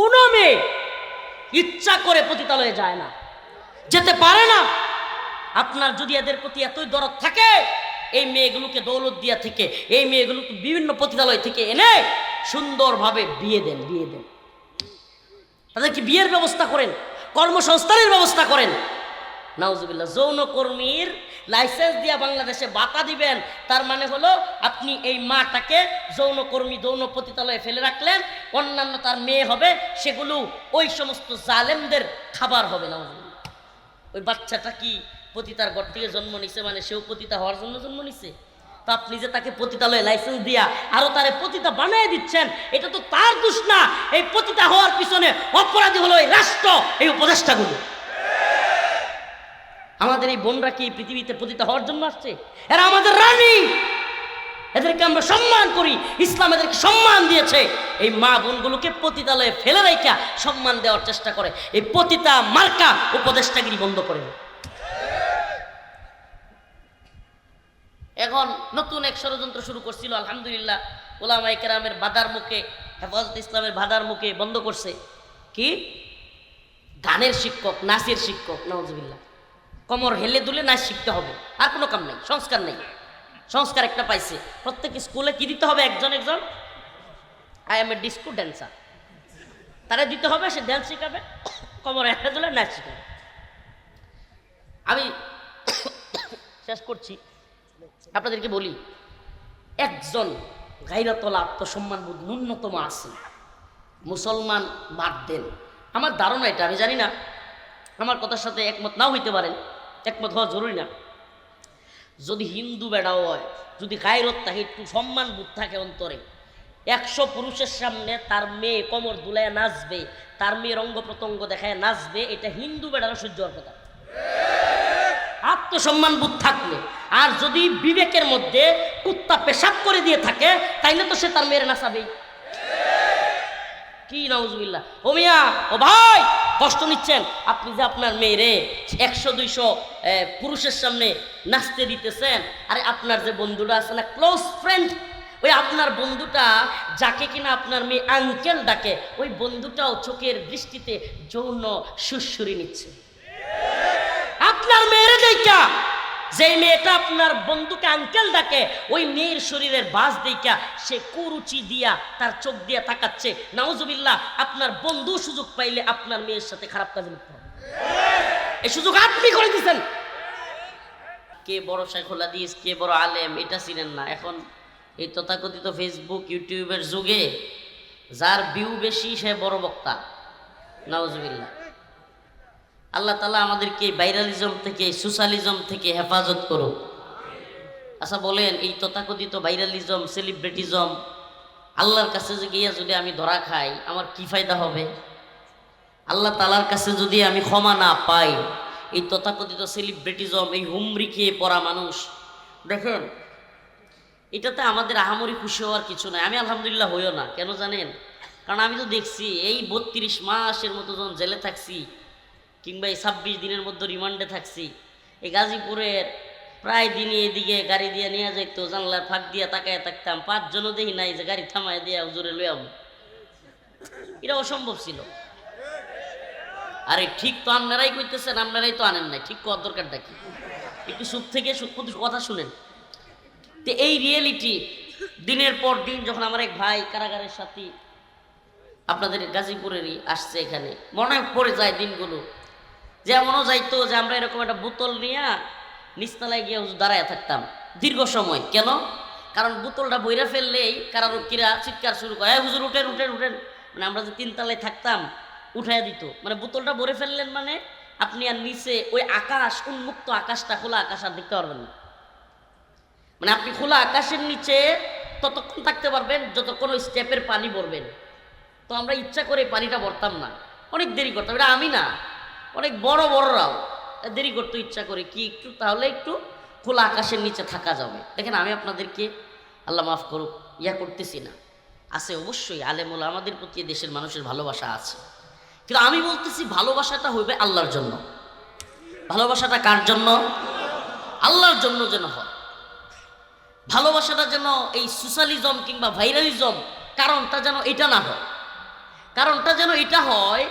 কোনো মেয়ে ইচ্ছা করে পতিতালয়ে যায় না, যেতে পারে না। আপনার যদি এদের প্রতি এতই দরদ থাকে, এই মেয়েগুলোকে দৌলত দিয়া থেকে, এই মেয়েগুলোকে বিভিন্ন পতিতালয় থেকে এনে সুন্দরভাবে বিয়ে দেন, তাদেরকে বিয়ের ব্যবস্থা করেন, কর্মসংস্থানের ব্যবস্থা করেন। নাউজুবিল্লাহ, যৌনকর্মীর লাইসেন্স দিয়া বাংলাদেশে বাতা দিবেন, তার মানে হলো আপনি এই মাটাকে যৌনকর্মী যৌন পতিতালয়ে ফেলে রাখলেন, অন্যান্য তার মেয়ে হবে, সেগুলো ওই সমস্ত জালেমদের খাবার হবে। নাউজুবিল্লাহ, ওই বাচ্চাটা কি পতিতার ঘর থেকে জন্ম নিছে, মানে সেও পতিতা হওয়ার জন্য জন্ম নিছে? তো আপনি যে তাকে পতিতালয়ে লাইসেন্স দিয়া আরো তারে পতিতা বানিয়ে দিচ্ছেন, এটা তো তার দোষ না। এই পতিতা হওয়ার পিছনে অপরাধী হলো এই রাষ্ট্র, এই উপদেষ্টাগুলো। আমাদের এই বোনরা কি পৃথিবীতে পতিতা হওয়ার জন্য আসছে? এরা আমাদের রানী, এদেরকে আমরা সম্মান করি, ইসলাম এদেরকে সম্মান দিয়েছে। এই মা বোনগুলোকে পতিতালয়ে ফেলে রেখে সম্মান দেওয়ার চেষ্টা করে। এই পতিতা মার্কা উপদেষ্টাগিরি বন্ধ করে। এখন নতুন এক ষড়যন্ত্র শুরু করছিল, আলহামদুলিল্লাহ উলামায়ে কেরামের বাধার মুখে, হেফাজতে ইসলামের বাধার মুখে বন্ধ করছে। কি? গানের শিক্ষক, নাচের শিক্ষক। নাউজুবিল্লাহ, কোমর হেলে দুলে নাচ শিখতে হবে, আর কোনো কাম নাই, সংস্কার নেই। সংস্কার একটা পাইছে, প্রত্যেক স্কুলে কি দিতে হবে? একজন I M A disco dancer, তারা দিতে হবে, সে ড্যান্স শিখাবে, কোমর হেলে দুলে নাচ শিখাবে। আমি শেষ করছি, আপনাদেরকে বলি, একজন গায়রাতওয়ালা আত্মসম্মানবোধ ন্যূনতম আছে মুসলমান বাদ দেন। আমার ধারণা এটা, আমি জানি না, আমার কথার সাথে একমত নাও হইতে পারেন, একমত হওয়া জরুরি না। যদি হিন্দু বেড়াও হয়, যদি গায়রত থাকে, একটু সম্মানবোধ থাকে অন্তরে, 100 পুরুষের সামনে তার মেয়ে কোমর দুলায় নাচবে, তার মেয়ের অঙ্গ প্রত্যঙ্গ দেখায় নাচবে, এটা হিন্দু বেড়ারও সহ্য হওয়ার কথা, আত্মসম্মানবোধ থাকলে। আর যদি বিবেকের মধ্যে কুত্তা পেশাব করে দিয়ে থাকে, তাইলে তো সে তার মেয়ের নাচাবেই। কি নাউজুবিল্লাহ! ও মিয়া, ও ভাই, কষ্ট নিচ্ছেন আপনি যে আপনার মেয়েরে 100-200 পুরুষের সামনে নাচতে দিতেছেন। আরে আপনার যে বন্ধুটা আছে না, ক্লোজ ফ্রেন্ড, ওই আপনার বন্ধুটা যাকে কিনা আপনার মেয়ে আঙ্কেল ডাকে, ওই বন্ধুটাও চোখের দৃষ্টিতে যৌন সুরসুরি নিচ্ছে। আপনার মেয়েরে দেখা যেই মেয়েটা আপনার বন্ধুকে আঙ্কেল ডাকে, ওই মেয়ের শরীরের বাস দেখা সে কুরুচি দিয়া তার চোখ দিয়া তাকাচ্ছে। নাউজুবিল্লাহ, আপনার বন্ধু সুযোগ পাইলে আপনার মেয়ের সাথে খারাপ কাজে লিপ্ত হবে। এই সুযোগ আপনি করে দিচ্ছেন। কে বড় শাইখুল হাদিস, কে বড় আলেম, এটা চিনেন না। এখন এই তথাকথিত ফেসবুক ইউটিউবের যুগে যার ভিউ বেশি সে বড় বক্তা। নাউজুবিল্লাহ, আল্লাহ তাআলা আমাদেরকে ভাইরালিজম থেকে, সোশ্যালিজম থেকে হেফাজত করুক। আচ্ছা বলেন, এই তথাকথিত ভাইরালিজম, সেলিব্রিটিজম আল্লাহর কাছে যে গিয়া যদি আমি ধরা খাই, আমার কি ফায়দা হবে? আল্লাহ তাআলার কাছে যদি আমি ক্ষমা না পাই, এই তথাকথিত সেলিব্রিটিজম, এই হুমরি খেয়ে পড়া মানুষ, দেখেন এটাতে আমাদের আহামরি খুশি হওয়ার কিছু নাই। আমি আলহামদুলিল্লাহ হইও না, কেন জানেন? কারণ আমি তো দেখছি এই 32 মাসের মতো যখন জেলে থাকছি, কিংবা এই 26 দিনের মধ্যে রিমান্ডে থাকছি, এই গাজীপুরের প্রায় দিনই এদিকে গাড়ি দিয়ে নিয়ে যাইত, জানলার ফাঁক দিয়ে তাকায় থাকতাম, 5 জনও দেখি নাই যে গাড়ি থামায় দিয়ে হুজুরে লইয়াম। এটা অসম্ভব ছিল। আরে ঠিক তো আপনারাই কইতেছেন, আপনারাই তো আনেন নাই, ঠিক কর দরকারটা কি? একটু সুখ থেকে কথা শুনেন। তো এই রিয়েলিটি দিনের পর দিন, যখন আমার এক ভাই কারাগারের সাথী আপনাদের গাজীপুরেরই আসছে এখানে, মনে পড়ে যায় দিনগুলো। যেমনও যাইতো যে আমরা এরকম একটা বোতল নিয়ে নিচতলায় গিয়ে দাঁড়ায় থাকতাম দীর্ঘ সময়। কেন? কারণ বোতলটা বইরা ফেললেই কারারক্ষীরা চিৎকার শুরু করে, হুজুর উঠেন উঠেন উঠেন। মানে আমরা যে 3 তলায় থাকতাম, উঠাইয়া দিত। মানে বোতলটা ভরে ফেললেন মানে আপনি আর নিচে ওই আকাশ, উন্মুক্ত আকাশটা, খোলা আকাশ আর দেখতে পারবেন না। মানে আপনি খোলা আকাশের নিচে ততক্ষণ থাকতে পারবেন যতক্ষণ ওই স্টেপের পানি ভরবেন। তো আমরা ইচ্ছা করে পানিটা ভরতাম না, অনেক দেরি করতাম। এটা আমি না, অনেক বড়রাও দেরি করতে ইচ্ছা করে, কি একটু তাহলে একটু খোলা আকাশের নিচে থাকা যাবে। দেখেন, আমি আপনাদেরকে আল্লাহ মাফ করুক ইয়া করতেছি না, আছে অবশ্যই আলেমুল আমাদের প্রতি দেশের মানুষের ভালোবাসা আছে, কিন্তু আমি বলতেছি ভালোবাসাটা হইবে আল্লাহর জন্য। ভালোবাসাটা কার জন্য? আল্লাহর জন্য যেন হয়। ভালোবাসাটা যেন এই সোশ্যালিজম কিংবা ভাইরালিজম কারণটা যেন এটা না হয়। কারণটা যেন এটা হয়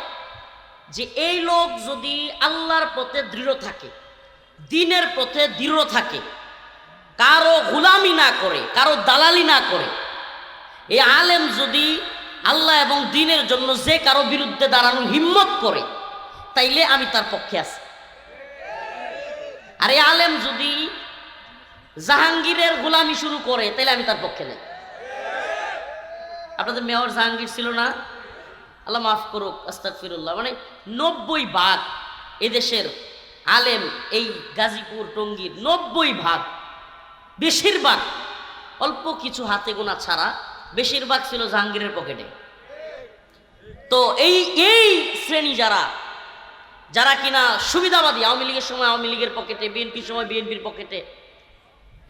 যে এই লোক যদি আল্লাহর পথে দৃঢ় থাকে, দ্বীনের পথে দৃঢ় থাকে, কারো গোলামি না করে, কারো দালালি না করে, এই আলেম যদি আল্লাহ এবং দ্বীনের জন্য যে কারো বিরুদ্ধে দাঁড়ানোর হিম্মত করে, তাইলে আমি তার পক্ষে আছি। আর এই আলেম যদি জাহাঙ্গীরের গোলামি শুরু করে, তাইলে আমি তার পক্ষে নেই। আপনাদের মেয়র জাহাঙ্গীর ছিল না? আল্লাহ মাফ করুক, আস্তাগফিরুল্লাহ। মানে 90% এদেশের আলেম এই গাজীপুর টঙ্গীর 90% বেশিরভাগ, অল্প কিছু হাতে গোনা ছাড়া বেশিরভাগ ছিল জাহাঙ্গীরের পকেটে। তো এই শ্রেণী যারা কিনা সুবিধাবাদী, আওয়ামী লীগের সময় আওয়ামী লীগের পকেটে, বিএনপির সময় বিএনপির পকেটে,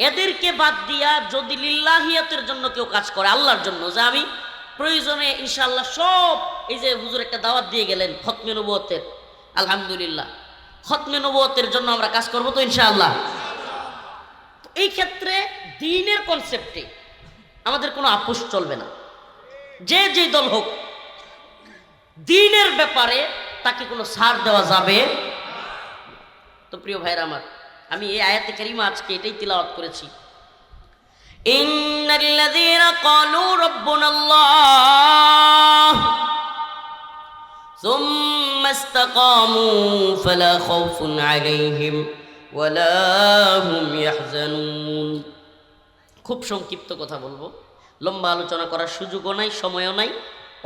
এদেরকে বাদ দিয়া যদি লিল্লাহিয়াতের জন্য কেউ কাজ করে, আল্লাহর জন্য, যে আমি প্রয়োজনে ইনশাআল্লাহ সব, এই যে হুজুর একটা দাওয়াত দিয়ে গেলেন খতমে নবুয়তের, আলহামদুলিল্লাহ, খতমে নবুয়তের জন্য আমরা কাজ করবো তো ইনশাআল্লাহ। এই ক্ষেত্রে দ্বীনের কনসেপ্টে আমাদের কোনো আপোষ চলবে না। যে দল হোক, দ্বীনের ব্যাপারে তাকে কোনো ছাড় দেওয়া যাবে। তো প্রিয় ভাইরা আমার, আমি এই আয়াতে কারিমা আজকে এটাই তিলাওয়াত করেছি। ইন্নাল্লাযীনা ক্বালু রাব্বুনাল্লাহ সুম্মা ইসতাকামু ফালা খাউফুন আলাইহিম ওয়ালা হুম ইয়াহজানুন। খুব সংক্ষিপ্ত কথা বলবো, লম্বা আলোচনা করার সুযোগও নাই, সময়ও নাই।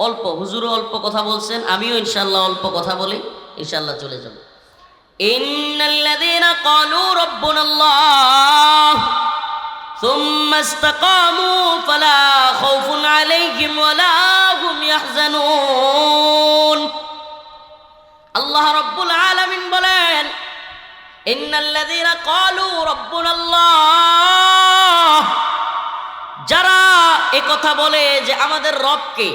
অল্প, হুজুরও অল্প কথা বলছেন, আমিও ইনশাআল্লাহ অল্প কথা বলি, ইনশাআল্লাহ চলে যাব। ইন্নাল্লাযীনা ক্বালু রাব্বুনাল্লাহ সুম্মা ইসতাকামু ফালা খাউফুন আলাইহিম ওয়ালা হুম ইয়াহজানুন। আল্লাহ রাব্বুল আলামিন বলেন, ইন্নাল্লাযীনা ক্বালু রাব্বুনাল্লাহ, যারা একথা বলে যে আমাদের রবকে,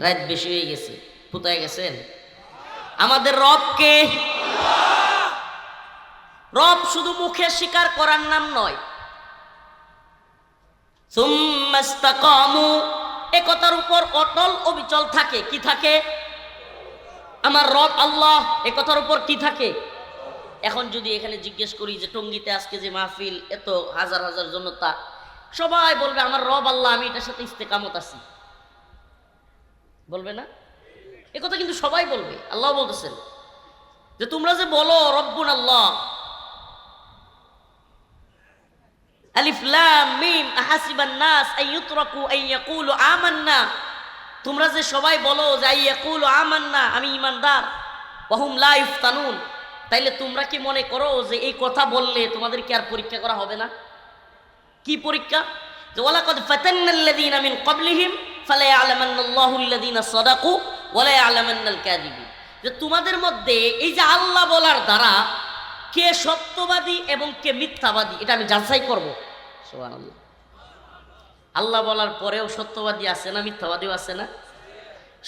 রাত বেশি হয়ে গেছে, কোথায় গেছেন? আমাদের রবকে, রব শুধু মুখে স্বীকার করার নাম নয়। সুম্মা ইসতাকামু, একথার উপর অটল অবিচল থাকে। কি থাকে? আমার রব আল্লাহ, একথার উপর কি থাকে? এখন যদি এখানে জিজ্ঞেস করি যে টঙ্গীতে আজকে যে মাহফিল, এত হাজার হাজার জনতা, সবাই বলবে আমার রব আল্লাহ, আমি এটার সাথে ইস্তেকামত আছি, বলবে না? একথা কিন্তু সবাই বলবে। আল্লাহ বলতেছেন যে তোমরা যে বলো রব্বুন আল্লাহ, আলিফ লাম মিম আহাসিবান নাস আইয়ুতরাকু আইয়াকুলু আমান্না, তোমরা যে সবাই বলো যে আইয়াকুলু আমান্না, আমি ঈমানদার, ওয়া হুম লা ইফতানুন, তাইলে তোমরা কি মনে করো যে এই কথা বললে তোমাদের কি আর পরীক্ষা করা হবে না? কি পরীক্ষা? যে ওয়ালাকাদ ফাতান্নাল্লাযীনা মিন ক্বাবলিহিম ফালা ইয়ালামান্নাল্লাহু আল্লাযীনা সাদাকু ওয়া লা ইয়ালামান্নাল কাযিবিন, যে তোমাদের মধ্যে এই যে আল্লাহ বলার দ্বারা কে সত্যবাদী এবং কে মিথ্যাবাদী, এটা আমি যাচাই করব। সুবহানাল্লাহ। আল্লাহ বলার পরেও সত্যবাদী আছে না, মিথ্যাবাদীও আছে না?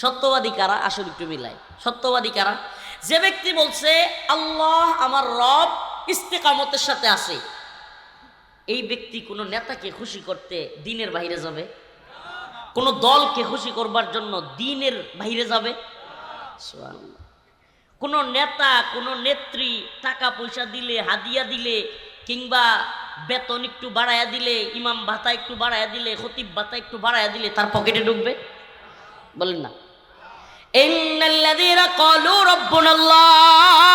সত্যবাদী কারা? আসলে একটু মিলাই। সত্যবাদী কারা? যে ব্যক্তি বলছে আল্লাহ আমার রব ইস্তেকামতের সাথে আছে, এই ব্যক্তি কোনো নেতাকে খুশি করতে দ্বীনের বাইরে যাবে? কোন দলকে খুশি করবার জন্য দ্বীনের বাইরে যাবে? সুবহানাল্লাহ। কোন নেতা, কোন নেত্রী টাকা পয়সা দিলে, হাদিয়া দিলে, কিংবা বেতন একটু বাড়ায়া দিলে, ইমাম ভাতা একটু বাড়ায়া দিলে, খতিব ভাতা একটু বাড়ায়া দিলে তার পকেটে ঢুকবে? বলেন না। ইন্নাল্লাযীনা ক্বালু রাব্বুনাল্লাহ,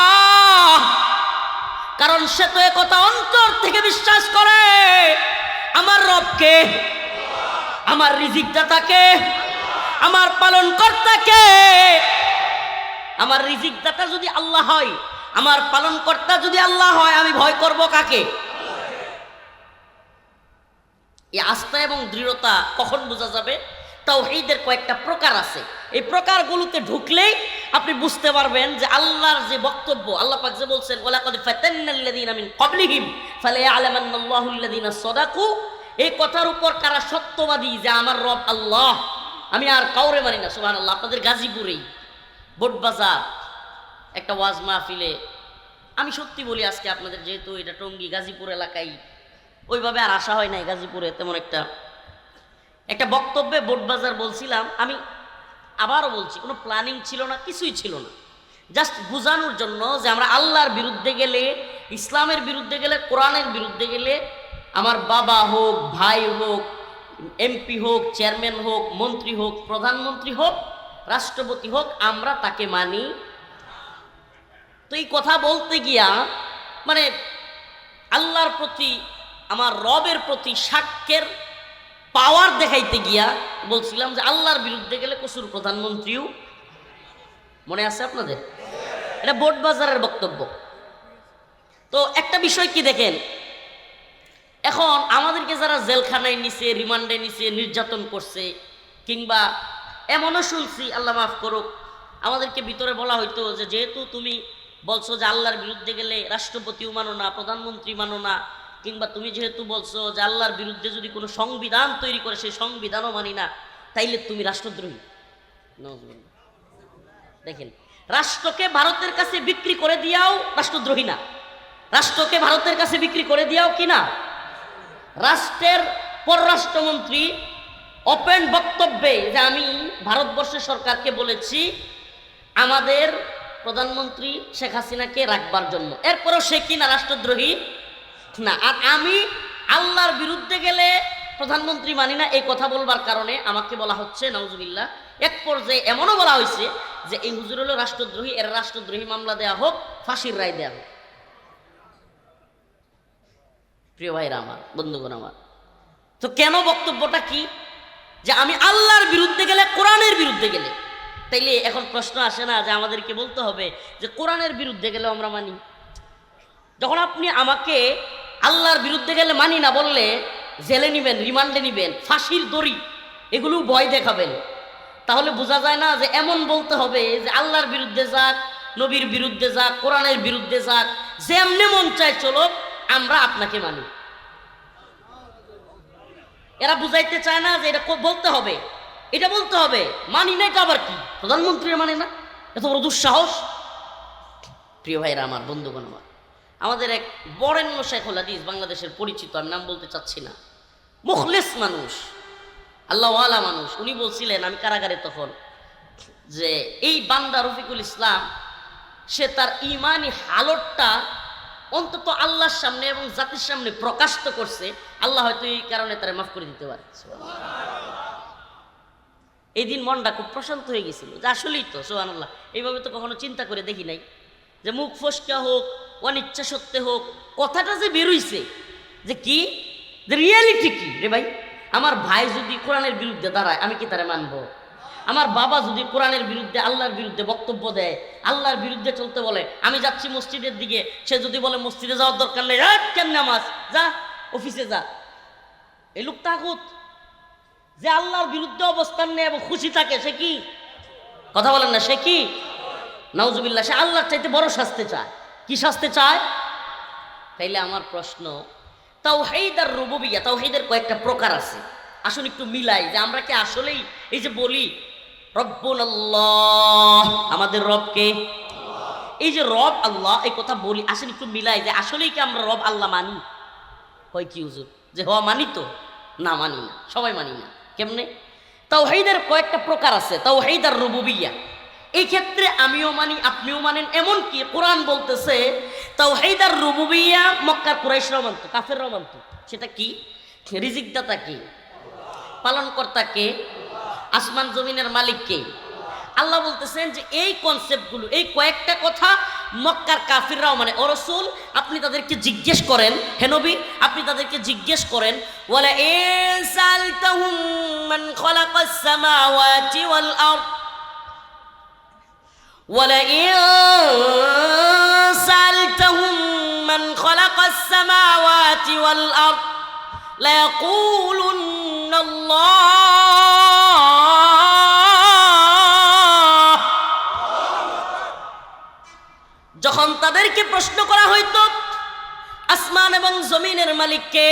কারণ সে তো একথা অন্তর থেকে বিশ্বাস করে আমার রবকে, আমার রিজিক দাতাকে, আমার পালন কর্তাকে। আমার রিজিক দাতা যদি আল্লাহ হয়, আমার পালন কর্তা যদি আল্লাহ হয়, আমি ভয় করব কাকে? এই আস্থা এবং দৃঢ়তা কখন বোঝা যাবে? তাওহীদের কয়েকটা প্রকার আছে, এই প্রকারগুলোতে ঢুকলেই আপনি বুঝতে পারবেন যে আল্লাহর যে বক্তব্য, আল্লাহ পাক যে বলছেন ওয়ালাকাদ ফাতান্নাল্লাযীনা মিন ক্বাবলিহিম ফালা ইয়ালামান্নাল্লাহু আল্লাযীনা সাদাকু, এই কথার উপর কারা সত্যবাদী যে আমার রব আল্লাহ, আমি আর কাউরে মানি না। সুবহানাল্লাহ। আপনাদের গাজীপুরেই বোটবাজার একটা ওয়াজ মাহফিলে, আমি সত্যি বলি আজকে আপনাদের, যেহেতু এটা টঙ্গী গাজীপুর এলাকায়, ওইভাবে আর আসা হয় নাই গাজীপুরে তেমন একটা। একটা বক্তব্যে বোটবাজার বলছিলাম, আমি আবারও বলছি, কোনো প্ল্যানিং ছিল না, কিছুই ছিল না, জাস্ট বোঝানোর জন্য যে আমরা আল্লাহর বিরুদ্ধে গেলে, ইসলামের বিরুদ্ধে গেলে, কোরআনের বিরুদ্ধে গেলে, আমার বাবা হোক, ভাই হোক, এমপি হোক, চেয়ারম্যান হোক, মন্ত্রী হোক, প্রধানমন্ত্রী হোক, রাষ্ট্রপতি হোক, আমরা তাকে মানি। তো এই কথা বলতে গিয়া মানে আল্লাহর প্রতি, আমার রবের প্রতি সাক্ষ্যের পাওয়ার দেখাইতে গিয়া বলছিলাম যে আল্লাহর বিরুদ্ধে গেলে কসুর প্রধানমন্ত্রীও, মনে আছে আপনাদের? এটা বোটবাজারের বক্তব্য। তো একটা বিষয় কি দেখেন, এখন আমাদেরকে যারা জেলখানায় নিছে, রিমান্ডে নিছে, নির্যাতন করছে, কিংবা এমনও শুনছি, আল্লাহ মাফ করুক, আমাদেরকে ভিতরে বলা হইতো যে যেহেতু তুমি বলছো যে আল্লাহর বিরুদ্ধে গেলে রাষ্ট্রপতিও মানো না, প্রধানমন্ত্রী মানো না, কিংবা তুমি যেহেতু বলছো যে আল্লাহর বিরুদ্ধে যদি কোনো সংবিধান তৈরি করে সেই সংবিধানও মানি না, তাইলে তুমি রাষ্ট্রদ্রোহী। দেখেন, রাষ্ট্রকে ভারতের কাছে বিক্রি করে দিয়াও রাষ্ট্রদ্রোহী না, রাষ্ট্রকে ভারতের কাছে বিক্রি করে দিয়াও কি না। রাষ্ট্রের পররাষ্ট্রমন্ত্রী ওপেন বক্তব্যে যে আমি ভারতবর্ষের সরকারকে বলেছি আমাদের প্রধানমন্ত্রী শেখ হাসিনাকে রাখবার জন্য, এরপরও সে কি না রাষ্ট্রদ্রোহী না। আর আমি আল্লাহর বিরুদ্ধে গেলে প্রধানমন্ত্রী মানি না, এই কথা বলবার কারণে আমাকে বলা হচ্ছে নাউজুবিল্লাহ, এক পর্যায়ে এমনও বলা হয়েছে যে এই হুজুর হলো রাষ্ট্রদ্রোহী, এর রাষ্ট্রদ্রোহী মামলা দেয়া হোক, ফাঁসির রায় দেয়া হোক। প্রিয় ভাইরা আমার, বন্ধুগণ আমার, তো কেন বক্তব্যটা কি যে আমি আল্লাহর বিরুদ্ধে গেলে, কোরআনের বিরুদ্ধে গেলে, তাইলে এখন প্রশ্ন আসে না যে আমাদেরকে বলতে হবে যে কোরআনের বিরুদ্ধে গেলেও আমরা মানি? যখন আপনি আমাকে আল্লাহর বিরুদ্ধে গেলে মানি না বললে জেলে নিবেন, রিমান্ডে নিবেন, ফাঁসির দড়ি এগুলো ভয় দেখাবেন, তাহলে বোঝা যায় না যে এমন বলতে হবে যে আল্লাহর বিরুদ্ধে যাক, নবীর বিরুদ্ধে যাক, কোরআনের বিরুদ্ধে যাক, যেমনে মন চায় চলো, আমরা আপনাকে মানি। এরা বুঝাইতে চায় না যে এটা বলতে হবে, এটা বলতে হবে মানি না, এটা আবার কি প্রধানমন্ত্রী মানে না, এত বড় দুঃসাহস। প্রিয় ভাইরা আমার, বন্ধুগণ আমার, আমাদের এক বরেণ্য শেখুল হাদিস, বাংলাদেশের পরিচিত, আমি নাম বলতে চাচ্ছি না, মুখলিস মানুষ, আল্লাহওয়ালা মানুষ, উনি বলছিলেন, আমি কারাগারে তখন, যে এই বান্দা রফিকুল ইসলাম সে তার ইমানি হালতটা অন্তত আল্লাহর সামনে এবং জাতির সামনে প্রকাশ করছে, আল্লাহ হয়তো এই কারণে তারা মাফ করে দিতে পারে। এই দিন মনটা খুব প্রশান্ত হয়ে গেছিল যে আসলেই তো সুবহানাল্লাহ, এইভাবে তো কখনো চিন্তা করে দেখি নাই যে মুখ ফসকা হোক, অনিচ্ছা সত্ত্বে হোক, কথাটা যে বেরোইছে যে কি, যে রিয়ালিটি কি রে ভাই। আমার ভাই যদি কোরআনের বিরুদ্ধে দাঁড়ায়, আমি কি তারে মানবো? আমার বাবা যদি কোরআনের বিরুদ্ধে, আল্লাহর বিরুদ্ধে বক্তব্য দেয়, আল্লাহর বিরুদ্ধে চলতে বলে, আমি যাচ্ছি মসজিদের দিকে, সে যদি বলে মসজিদে যাওয়ার দরকার নেই, কেন নামাজ, যা অফিসে যা, এই লোক তাগুত। যে আল্লাহর বিরুদ্ধে অবস্থান নেয় এবং খুশি থাকে, সে কি, কথা বলেন না, সে কি নাউজুবিল্লাহ, সে আল্লাহর চাইতে বড় শাস্তি চায়। কি শাস্তি চায়? তাইলে আমার প্রশ্ন, তাওহীদ আর রুবুবিয়্যাহ, তাওহীদের কয়েকটা প্রকার আছে, আসুন একটু মিলাই যে আমরা কি আসলেই এই যে বলি রব্বুনাল্লাহ, আমাদের রবকে, এই যে রব আল্লাহ, এই কথা বলি, আসেন একটু মিলাই যে আসলেই কি আমরা রব আল্লাহ মানি? হয় কি হুজুর যে হওয়া মানি? তো না, মানি না, সবাই মানি না। কেমনে? তাওহীদের কয়েকটা প্রকার আছে, তাওহীদ আর রুবুবিয়্যাহ, এই ক্ষেত্রে আমিও মানি, আপনিও মানেন। এমন কি কোরআন বলতেছে তাওহীদ আর রুবুবিয়্যাহ মক্কার কুরাইশরাও মানত, কাফেররাও মানত। সেটা কি? রিজিক দাতা কে? পালনকর্তা কে? আসমান জমিনের মালিক কে? আল্লাহ বলতেছেন যে এই কনসেপ্টগুলো, এই কয়েকটা কথা মক্কার কাফিররাও মানে। ও রাসূল, আপনি তাদেরকে জিজ্ঞেস করেন, হে নবী আপনি তাদেরকে জিজ্ঞেস করেন, ওয়ালা ইন সালতাহুম মান খালাকাস সামাওয়াতি ওয়াল আরদ, ওয়ালা ইন সালতাহুম মান খালাকাস সামাওয়াতি ওয়াল আরদ লা ইয়াকুলুন্না আল্লাহ। যখন তাদেরকে প্রশ্ন করা হইতো আসমান এবং জমিনের মালিককে,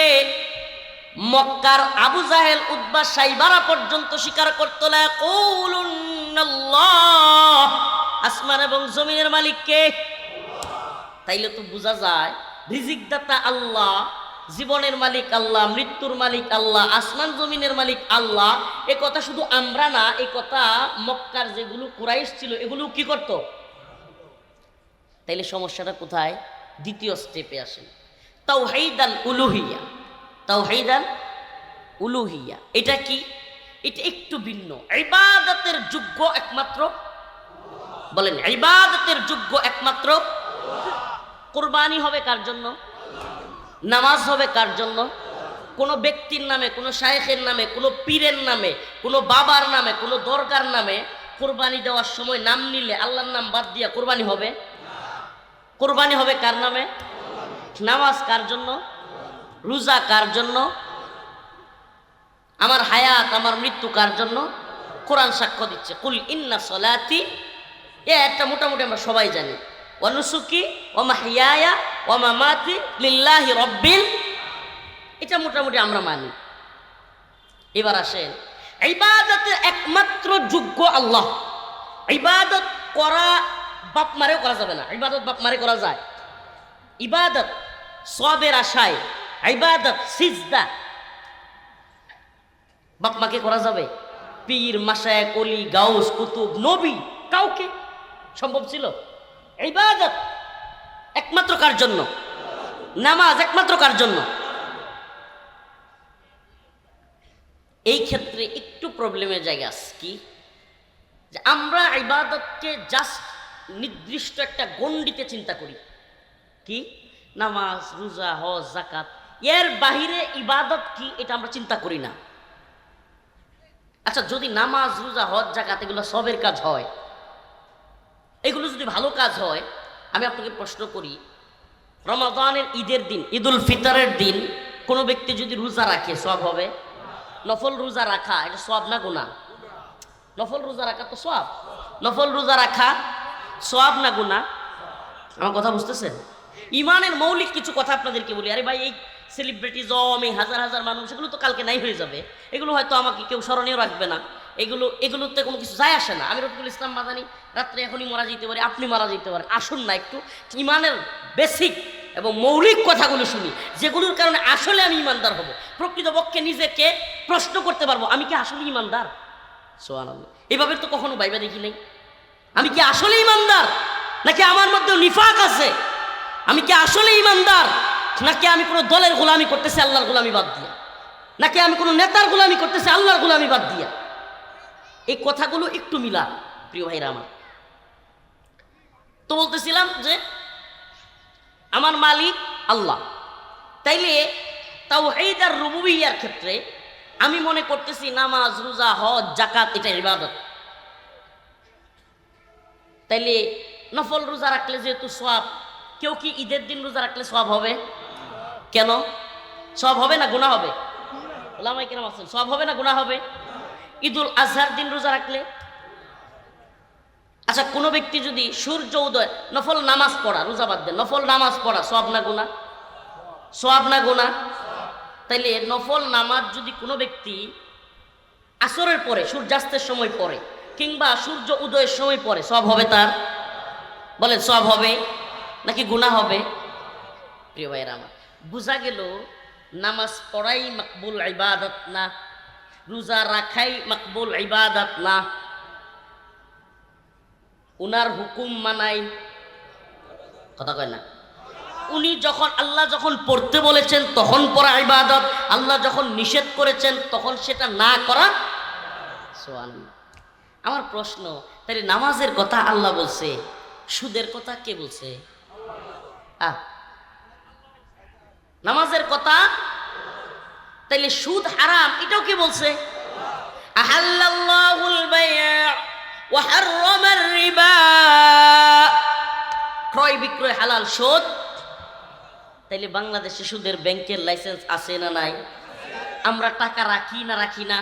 মক্কার আবু জাহেল, উতবা, সাইবারা পর্যন্ত স্বীকার করত, লা ইয়াকুলুন্না আল্লাহ, আসমান এবং জমিনের মালিককে। তাইলে তো বোঝা যায় রিজিক দাতা আল্লাহ, জীবনের মালিক আল্লাহ, মৃত্যুর মালিক আল্লাহ, আসমান জমিনের মালিক আল্লাহ, এ কথা শুধু আমরা না, এই কথা মক্কার যেগুলো কুরাইশ ছিল এগুলো কি করত? তাইলে সমস্যাটা কোথায়? দ্বিতীয় স্টেপে আসেন, তাওহীদ আল উলুহিয়া। তাওহীদ আল উলুহিয়া এটা কি? এটা একটু ভিন্ন। ইবাদতের যোগ্য একমাত্র, বলেন ইবাদতের যোগ্য একমাত্র। কুরবানি হবে কার জন্য? নামাজ হবে কার জন্য? কোনো ব্যক্তির নামে, কোনো শায়েখের নামে, কোনো পীরের নামে, কোনো বাবার নামে, কোনো দরগার নামে কুরবানি দেওয়ার সময় নাম নিলে, আল্লাহর নাম বাদ দিয়া কুরবানি হবে? কুরবানি হবে কার নামে? নামাজ কার জন্য? রোজা কার জন্য? আমার হায়াত, আমার মৃত্যু কার জন্য? কোরআন সাক্ষ্য দিচ্ছে, কুল ইন্না সলাতি, একটা মোটামুটি আমরা সবাই জানি, ওয়া নুসুকি ওয়া মাহইয়ায়া ওয়া মামাতি লিল্লাহি রাব্বিল, এটা মোটামুটি আমরা মানি। এবার আসেন, ইবাদতের একমাত্র যোগ্য আল্লাহ। ইবাদত করা বাপ মারেও করা যাবে না। ইবাদত বাপ মারে করা যায়। ইবাদত সওয়াবের আশায়, ইবাদত সিজদা বাপ মাকে করা যাবে? পীর, মাশায়েখ, ওলি, গাউস, কুতুব, নবী কাউকে সম্ভব ছিল? ইবাদত একমাত্র কার জন্য? নামাজ একমাত্র কার জন্য? এই ক্ষেত্রে একটু প্রবলেমের জায়গা আছে কি, যে আমরা ইবাদতকে জাস্ট নির্দিষ্ট একটা গণ্ডিতে চিন্তা করি। কি? নামাজ, রোজা, হজ, যাকাত, এর বাহিরে ইবাদত কি এটা আমরা চিন্তা করি না। আচ্ছা, যদি নামাজ, রোজা, হজ, যাকাত এগুলো সবের কাজ হয়, এগুলো যদি ভালো কাজ হয়, আমি আপনাকে প্রশ্ন করি, রমাদানের ঈদের দিন, ঈদুল ফিতরের দিন কোনো ব্যক্তি যদি রোজা রাখে সওয়াব হবে? নফল রোজা রাখা এটা সওয়াব না গুনাহ? নফল রোজা রাখা তো সওয়াব। নফল রোজা রাখা সওয়াব না গুনাহ? আমার কথা বুঝতেছেন? ইমানের মৌলিক কিছু কথা আপনাদেরকে বলি। আরে ভাই, এই সেলিব্রিটিজম, এই হাজার হাজার মানুষ, এগুলো তো কালকে নাই হয়ে যাবে। এগুলো হয়তো আমাকে কেউ স্মরণীয় রাখবে না। এগুলোতে কোনো কিছু যায় আসে না। আমি রফিকুল ইসলাম মাদানী রাত্রে এখনই মারা যেতে পারি, আপনি মারা যেতে পারেন। আসুন না একটু ইমানের বেসিক এবং মৌলিক কথাগুলো শুনি, যেগুলোর কারণে আসলে আমি ইমানদার হব। প্রকৃতপক্ষে নিজেকে প্রশ্ন করতে পারবো, আমি কি আসলে ইমানদার? সুবহানাল্লাহ। এইভাবে তো কখনো ভাইবা দেখি নাই। আমি কি আসলে ইমানদার, নাকি আমার মধ্যে নিফাক আছে? আমি কি আসলে ইমানদার, নাকি আমি কোনো দলের গোলামি করতেছি আল্লাহর গোলামি বাদ দিয়া, নাকি আমি কোনো নেতার গোলামি করতেছি আল্লাহর গোলামি বাদ দিয়া? এই কথাগুলো একটু মিলা, প্রিয় ভাইরা আমার। তো বলতেছিলাম যে আমার মালিক আল্লাহ। তাইলে তাওহীদ আর রুবুবিয়্যার ক্ষেত্রে আমি মনে করতেছি নামাজ, রোজা, হজ, যাকাত এটা ইবাদত। তাইলে নফল রোজা রাখলে যেহেতু সওয়াব, কেউ কি ঈদের দিন রোজা রাখলে সওয়াব হবে? কেন সওয়াব হবে না গুনাহ হবে? ওলামায়ে কেরাম আছেন, সওয়াব হবে না গুনাহ হবে? ঈদুল আজহার দিন রোজা রাখলে, আচ্ছা কোনো ব্যক্তি যদি সূর্য উদয়, নফল নামাজ পড়া, রোজা বাদ দেন, নফল নামাজ পড়া সওয়াব না গুনাহ? সওয়াব না গুনাহ? তাইলে নফল নামাজ যদি কোনো ব্যক্তি আসরের পরে, সূর্যাস্তের সময় পড়ে, কিংবা সূর্য উদয়ের সময় পড়ে, সওয়াব হবে তার? বলেন সওয়াব হবে নাকি গুনাহ হবে? প্রিয় ভাইরা আমার, বুঝা গেল নামাজ পড়াই মাকবুল ইবাদত না, রোজা রাখাই মাকবুল ইবাদত না। উনার হুকুম মানাই, কথা কয় না? উনি যখন, আল্লাহ যখন পড়তে বলেছেন তখন পড়া ইবাদত, আল্লাহ যখন নিষেধ করেছেন তখন সেটা না করা। সুবহানাল্লাহ। আমার প্রশ্ন, তাহলে নামাজের কথা আল্লাহ বলছে, সুদের কথা কে বলছে? নামাজের কথা, তাইলে সুদ হারাম এটাও কে বলছে? আহাল্লাল্লাহুল বাই'a ওয়া হাররামার রিবা, ক্রয় বিক্রয় হালাল, সুদ। তাইলে বাংলাদেশে সুদের ব্যাংকের লাইসেন্স আছে না নাই? আমরা টাকা রাখি না রাখি না?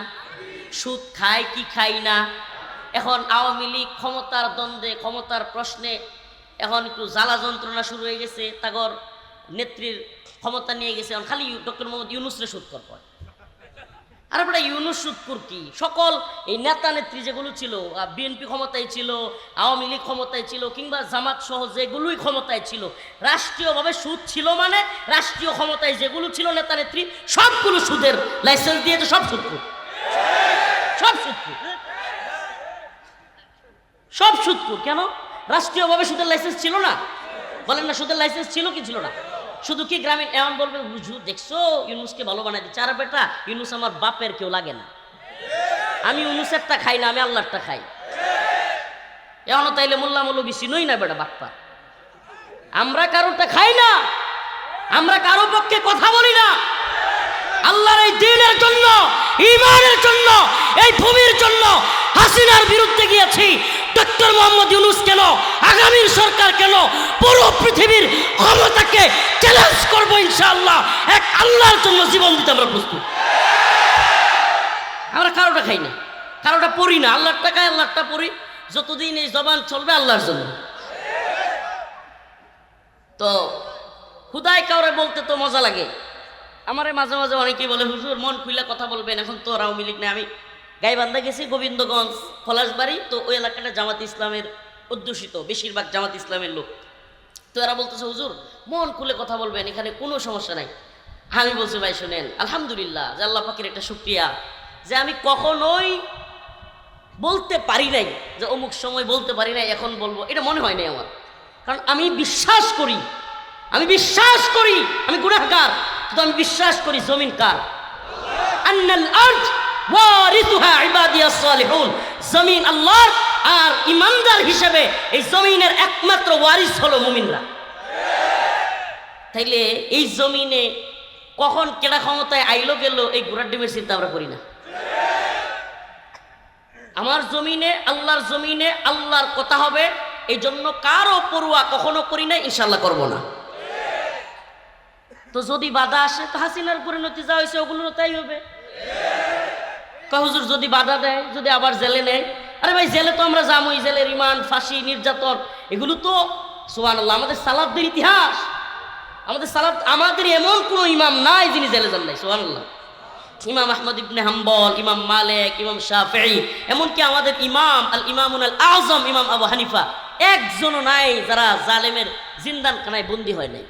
সুদ খাই কি খাই না? এখন আওয়ামী লীগ ক্ষমতার দ্বন্দ্বে, ক্ষমতার প্রশ্নে এখন একটু জ্বালা যন্ত্রণা শুরু হয়ে গেছে। তাগর নেত্রীর ক্ষমতা নিয়ে গেছে, এখন খালি ডক্টর মোহাম্মদ ইউনূসরে সুদ কর। আর আমরা ইউনুস সুদপুর কি সকল এই নেতা নেত্রী যেগুলো ছিল, বিএনপি ক্ষমতায় ছিল, আওয়ামী লীগ ক্ষমতায় ছিল, কিংবা জামাত সহ যেগুলোই ক্ষমতায় ছিল, রাষ্ট্রীয়ভাবে সুদ ছিল, মানে রাষ্ট্রীয় ক্ষমতায় যেগুলো ছিল নেতা নেত্রী সবগুলো সুদের লাইসেন্স দিয়েছে, সব সুদপুর, সব সুদপুর, সব সুদপুর। কেন? রাষ্ট্রীয়ভাবে সুদের লাইসেন্স ছিল না? বলেন না, সুদের লাইসেন্স ছিল কি ছিল না? শুধু কি গ্রামীণ এমন বলবে হুজুর দেখছো ইউনুসকে ভালো বানাই দিচ্ছে? আরে বেটা, ইউনুস আমার বাপের কেউ লাগে না, আমি ইউনুসেরটা খাই না, আমি আল্লাহরটা খাই। এমন তাইলে মোল্লা মৌলবী চিনোই না বেটা, বাপ্পা। আমরা কারোরটা খাই না, আমরা কারো পক্ষে কথা বলি না। আল্লাহর এই দ্বীনের জন্য, ঈমানের জন্য, এই ভূমির জন্য হাসিনার বিরুদ্ধে গিয়েছি। ডক্টর মোহাম্মদ ইউনুস কেন, আগামীর সরকার কেন, পুরো পৃথিবীর ক্ষমতাকে চ্যালেঞ্জ করবো ইনশাআল্লাহ। এক আল্লাহর জন্য জীবন দিতে আমরা প্রস্তুত। আমরা কারোটা খাই না, কারোটা পড়ি না, আল্লাহরটা খাই, আল্লাহরটা পড়ি। যতদিন এই জবান চলবে আল্লাহর জন্য। তো হুদায় কাউরে বলতে তো মজা লাগে। আমারে মাঝে মাঝে অনেকেই বলে হুজুর মন খুলে কথা বলবেন, এখন তো আওয়ামী লীগ নেই। আমি গাইবান্ধা গেছি, গোবিন্দগঞ্জ, পলাশবাড়ি, তো ওই এলাকাটা জামাত ইসলামের অধ্যুষিত, বেশিরভাগ জামাত ইসলামের লোক। তো এরা বলতেছে হুজুর মন খুলে কথা বলবেন, এখানে কোনো সমস্যা নাই। আমি বলছি ভাই শুনেন, আলহামদুলিল্লাহ যে আল্লাহ পাকের একটা শুকরিয়া যে আমি কখনোই বলতে পারি নাই যে অমুক সময় বলতে পারি নাই, এখন বলবো, এটা মনে হয় নাই আমার। কারণ আমি বিশ্বাস করি, আমি গুনাহগার, কিন্তু আমি বিশ্বাস করি জমিন কার? আন্নাল আরদ ওয়ারিসুহা ইবাদিয়াস সালিহুন। জমিন আল্লাহর, আর ইমানদার হিসেবে এই জমিনের একমাত্র ওয়ারিস হলো মুমিনরা। তাইলে এই জমিনে কখন কেডা ক্ষমতায় আইলো গেল এই ঘোড়ার ডিমের চিন্তা আমরা করি না। আমার জমিনে, আল্লাহর জমিনে আল্লাহর কথা হবে, এই জন্য কারো পড়ুয়া কখনো করি না, ইনশাল্লাহ করব না। তো যদি বাধা আসে, তো হাসিনার পরিণতি যা হয়েছে ওগুলো তাই হবে। হুজুর যদি বাধা দেয়, যদি আবার জেলে নেয়, আরে ভাই জেলে তো আমরা যাবোই, জেলের রিমান্ড, ফাঁসি, নির্যাতন, এগুলো তো সুবহানাল্লাহ আমাদের সালাফদের ইতিহাস। আমাদের এমন কোনো ইমাম নাই যিনি জেলে যান নাই, সুবহানাল্লাহ। ইমাম আহমদ ইবনে হাম্বল, ইমাম মালিক, ইমাম শাফিঈ, এমনকি আমাদের ইমাম আল ইমামুল আযম ইমাম আবু হানিফা, একজনও নাই যারা জালেমের জিন্দানখানায় বন্দী হয় নাই।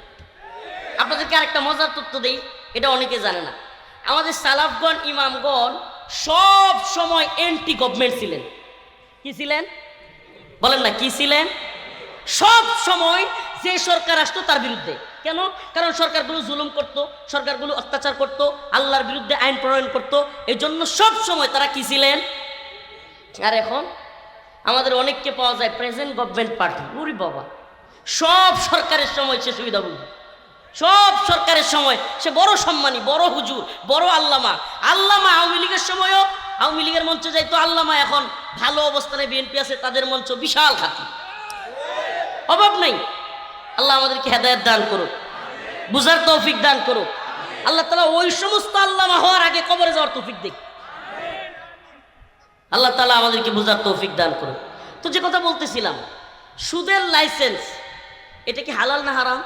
আপনাদেরকে আরেকটা মজার তথ্য দেই, এটা অনেকে জানে না। আমাদের সালাফগণ, ইমামগণ সব সময় এন্টি গভর্নমেন্ট ছিলেন। কি ছিলেন? বলেন না, কি ছিলেন? সব সময় যে সরকার আসতো তার বিরুদ্ধে। কেন? কারণ সরকারগুলো জুলুম করত, সরকারগুলো অত্যাচার করত, আল্লাহর বিরুদ্ধে আইন প্রণয়ন করত। এই জন্য সব সময় তারা কি ছিলেন? আর এখন আমাদের অনেককে পাওয়া যায় প্রেজেন্ট গভর্নমেন্ট পার্টি। ওরে বাবা, সব সরকারের সময় সে সুবিধা বুঝবে, সব সরকারের সময় সে বড় সম্মানী, বড় হুজুর, বড় আল্লামা। আওয়ামী লীগের সময়ও আওয়ামী লীগের মঞ্চে যাইতো আল্লামা, এখন ভালো অবস্থানে বিএনপি আছে, তাদের মঞ্চ বিশাল খাতি, অভাব নাই। আল্লাহ আমাদেরকে হেদায়েত দান করুক, বুঝার তৌফিক দান করুক। আল্লাহ তাআলা ওই সমস্ত আল্লামা হওয়ার আগে কবরে যাওয়ার তৌফিক দিক। আল্লাহ তাআলা আমাদেরকে বুঝার তৌফিক দান করুক। তো যে কথা বলতেছিলাম, সুদের লাইসেন্স, এটা কি হালাল না হারাম?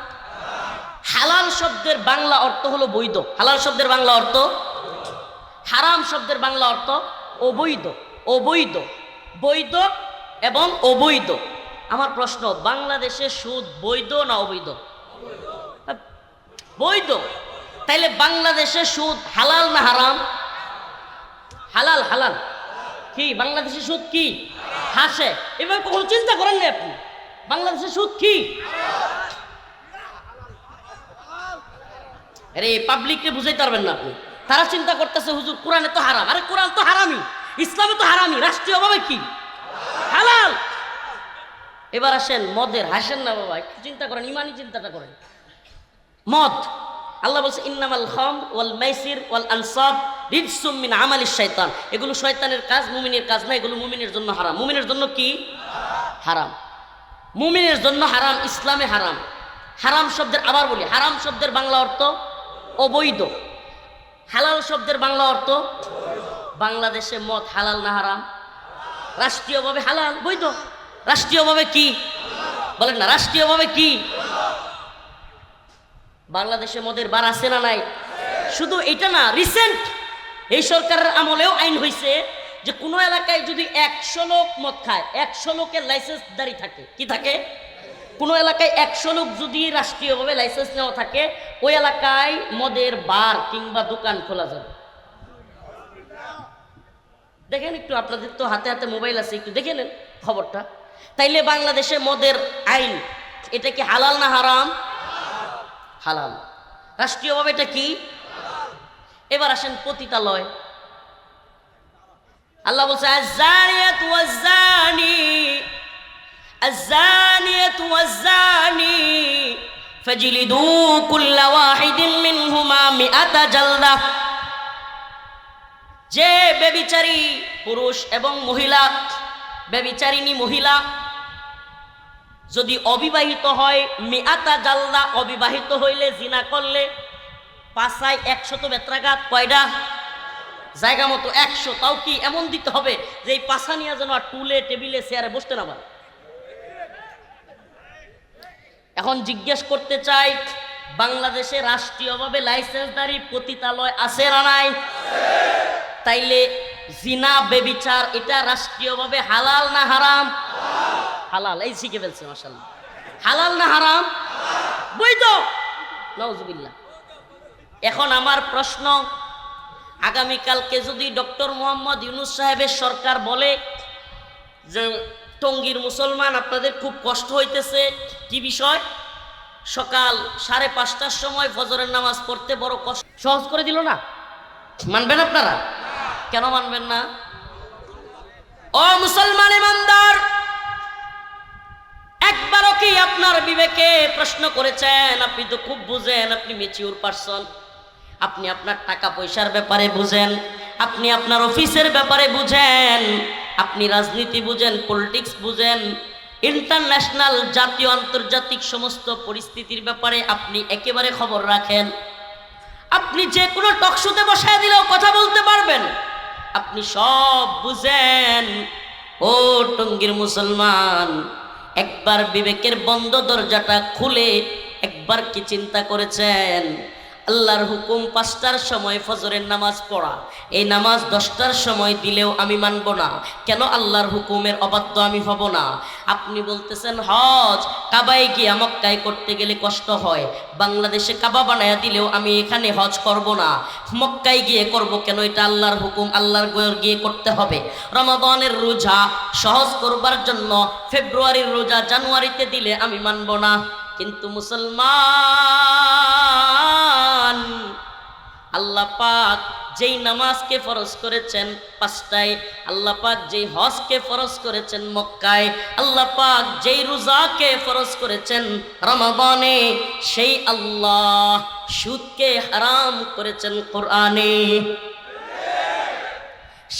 হালাল শব্দের বাংলা অর্থ হলো বৈধ। হালাল শব্দের বাংলা অর্থ, হারাম শব্দের বাংলা অর্থ অবৈধ। অবৈধ, বৈধ এবং অবৈধ। আমার প্রশ্ন, বাংলাদেশে সুদ বৈধ না অবৈধ? বৈধ। তাইলে বাংলাদেশে সুদ হালাল না হারাম? হালাল। হালাল কি? বাংলাদেশে সুদ কি? হাসে। এবার কখনো চিন্তা করেন না আপনি, বাংলাদেশে সুদ কি? আরে পাবলিককে বুঝাইতে পারবেন না আপনি। তারা চিন্তা করতেছে হুজুর কোরআনে তো হারাম। আরে কোরআন তো হারামই, ইসলামে তো হারামই, রাষ্ট্রীয়ভাবে কি? হালাল। এবার আসেন মদের, হাসেন না বাবা, একটু চিন্তা করেন, ইমানি চিন্তাটা করেন। মদ, আল্লাহ বলছে ইন্নামাল খামর ওয়াল মাইসির ওয়াল আনসাব রিজসুম মিন আমালিশ শয়তান। এগুলো শয়তানের কাজ, মুমিনের কাজ না। এগুলো মুমিনের জন্য হারাম। মুমিনের জন্য কি? হারাম। মুমিনের জন্য হারাম, ইসলামে হারাম। হারাম শব্দের, আবার বলি, হারাম শব্দের বাংলা অর্থ অবৈধ। হালাল শব্দের বাংলা অর্থ, বাংলাদেশে মদ হালাল না হারাম? রাষ্ট্রীয়ভাবে হালাল, বৈধ। রাষ্ট্রীয়ভাবে কি? বলেন না, রাষ্ট্রীয়ভাবে কি? বাংলাদেশে মদের বার আছে না নাই? শুধু এটা না, রিসেন্ট এই সরকারের আমলেও আইন হয়েছে যে কোনো এলাকায় যদি 100 লোক মদ খায়, 100 লোকের লাইসেন্সদারি থাকে, কি থাকে, কোনো এলাকায় 100 লোক যদি রাষ্ট্রীয়ভাবে লাইসেন্স নেওয়া থাকে, ওই এলাকায় মদের বার কিংবা দোকান খোলা যাবে। দেখেন একটু, আপনাদের তো হাতে হাতে মোবাইল আছে, একটু দেখে নেন খবরটা। তাইলে বাংলাদেশে মদের আইন, এটা কি হালাল না হারাম? হালাল। রাষ্ট্রীয়ভাবে এটা কি? এবার আসেন পতিতালয়। আল্লাহ বলছে আয-যানিয়াতু ওয়াজ-যানি আয-যানিয়াতু ওয়াজ-যানি ফাজলিদু কুল্লা ওয়াহিদিন মিনহুমা মিআতা জালদা। যে ব্যভিচারী পুরুষ এবং মহিলা, ব্যভিচারিণী মহিলা যদি অবিবাহিত হয়, মিআতা জালদা, অবিবাহিত হইলে জিনা করলে পাছায় 100 বেত্রাঘাত। কয়টা? জায়গা মতো 100। তাও কি এমন দিতে হবে যে এই পাছা নিয়ে যেন আর টুলে টেবিলে চেয়ারে বসতে না পারে। এখন জিজ্ঞেস করতে চাই, বাংলাদেশে রাষ্ট্রীয়ভাবে লাইসেন্সদারি পতিতালয় আছে না নাই? তাইলে জিনা বেবিচার এটা রাষ্ট্রীয়ভাবে হালাল না হারাম? হালাল। এই শিখে ফেলছে মাশাআল্লাহ। হালাল না হারাম? বৈধ। নাউজুবিল্লাহ। এখন আমার প্রশ্ন, আগামীকালকে যদি ডক্টর মোহাম্মদ ইউনূস সাহেবের সরকার বলে যে টঙ্গীর মুসলমান আপনাদের খুব কষ্ট হইতেছে, কি বিষয়, সকাল 5:30টার সময় ফজরের নামাজ পড়তে বড় কষ্ট, সহজ করে দিল না, মানবেন আপনারা? কেন মানবেন না? ও মুসলমান ইমানদার, একবারও কি আপনার বিবেকে প্রশ্ন করেছেন? আপনি তো খুব বুঝেন, আপনি ম্যাচিউর পারসন, আপনি আপনার টাকা পয়সার ব্যাপারে বুঝেন, আপনি আপনার অফিসের ব্যাপারে বুঝেন, আপনি রাজনীতি বুঝেন, পলিটিক্স বুঝেন, ইন্টারন্যাশনাল, জাতীয় আন্তর্জাতিক সমস্ত পরিস্থিতির ব্যাপারে আপনি একেবারে খবর রাখেন। আপনি যে কোনো টকশোতে বসায় দিলেও কথা বলতে পারবেন, আপনি সব বুঝেন। ও টঙ্গীর মুসলমান, একবার বিবেকের বন্ধ দরজাটা খুলে একবার কি চিন্তা করেছেন? আল্লাহর হুকুম 5টার সময় ফজরের নামাজ পড়া, এই নামাজ 10টার সময় দিলেও আমি মানব না। কেন আল্লাহর হুকুমের অবাধ্য আমি হব না? আপনি বলতেছেন হজ কাবায় গিয়া মক্কায় করতে গেলে কষ্ট হয়, বাংলাদেশে কাবা বানায়া দিলেও আমি এখানে হজ করব না, মক্কায় গিয়ে করব কেন? এটা আল্লাহর হুকুম, আল্লাহর ঘর গিয়ে করতে হবে। রমাদানের রোজা সহজ করবার জন্য ফেব্রুয়ারির রোজা জানুয়ারিতে দিলে আমি মানব না। কিন্তু মুসলমান, আল্লাহ পাক যেই নামাজকে ফরজ করেছেন 5টায়, আল্লাহ পাক যেই হজকে ফরজ করেছেন মক্কায়, আল্লাহ পাক যেই রোজাকে ফরজ করেছেন রমাদানে, সেই আল্লাহ সুদকে হারাম করেছেন কোরআনে।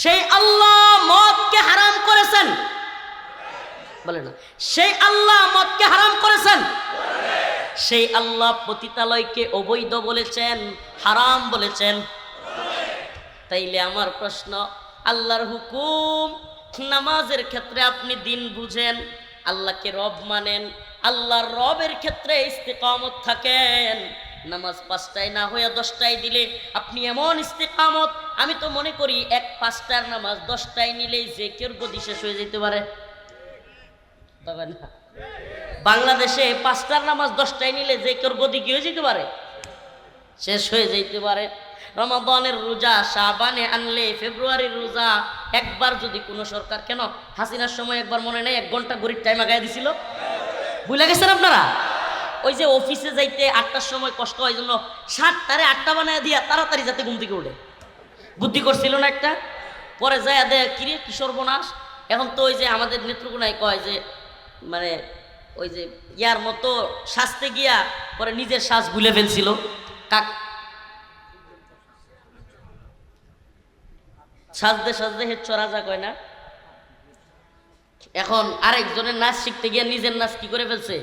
সেই আল্লাহ মদকে হারাম করেছেন, বলে না, সেই আল্লাহ মদকে হারাম করেছেন। সেই আল্লাহ পতিতালয়কে অবৈধ বলেছেন, হারাম বলেছেন। তাইলে আমার প্রশ্ন, আল্লাহর হুকুম নামাজের ক্ষেত্রে আপনি দিন বুঝেন, আল্লাহকে রব মানেন, আল্লাহর রবের ক্ষেত্রে ইস্তেকামত থাকেন, নামাজ 5টায় না হয়ে 10টায় দিলে আপনি এমন ইস্তেকামত, আমি তো মনে করি 5টার নামাজ 10টায় নিলেই যে কেউ গদি শেষ হয়ে যেতে পারে। তবে না, বাংলাদেশে 5টার নামাজ 10টায় নিলে যে কেউ গদি কি হয়ে যেতে পারে? শেষ হয়ে যেতে পারে। রমাদানের রোজা শাবানে আনলে ফেব্রুয়ারির রোজা একবার যদি কোনো সরকার, কেন হাসিনার সময় একবার মনে নেই 1 ঘন্টা ঘড়ির টাইম আগায় দিছিল, ভুলে গেছেন আপনারা? ওই যে অফিসে যাইতে 8টার সময় কষ্ট হয় জন্য 7টারে 8টা বানায় দিয়া তাড়াতাড়ি যাতে ঘুম থেকে উঠে, বুদ্ধি করছিল না একটা। পরে যায় দে কিরে কি সর্বনাশ। এখন তো ওই যে আমাদের নেত্রকোনায় কয় যে মানে ওই যে ইয়ার মতো সাজতে গিয়া পরে নিজের সাজ ভুলে ফেলছিল, কাক সাজতে সাজতে হেচ্ছ রাজা কয় না। এখন আরেকজনের নাচ শিখতে গিয়ে নিজের নাচ কি করে ফেলছে,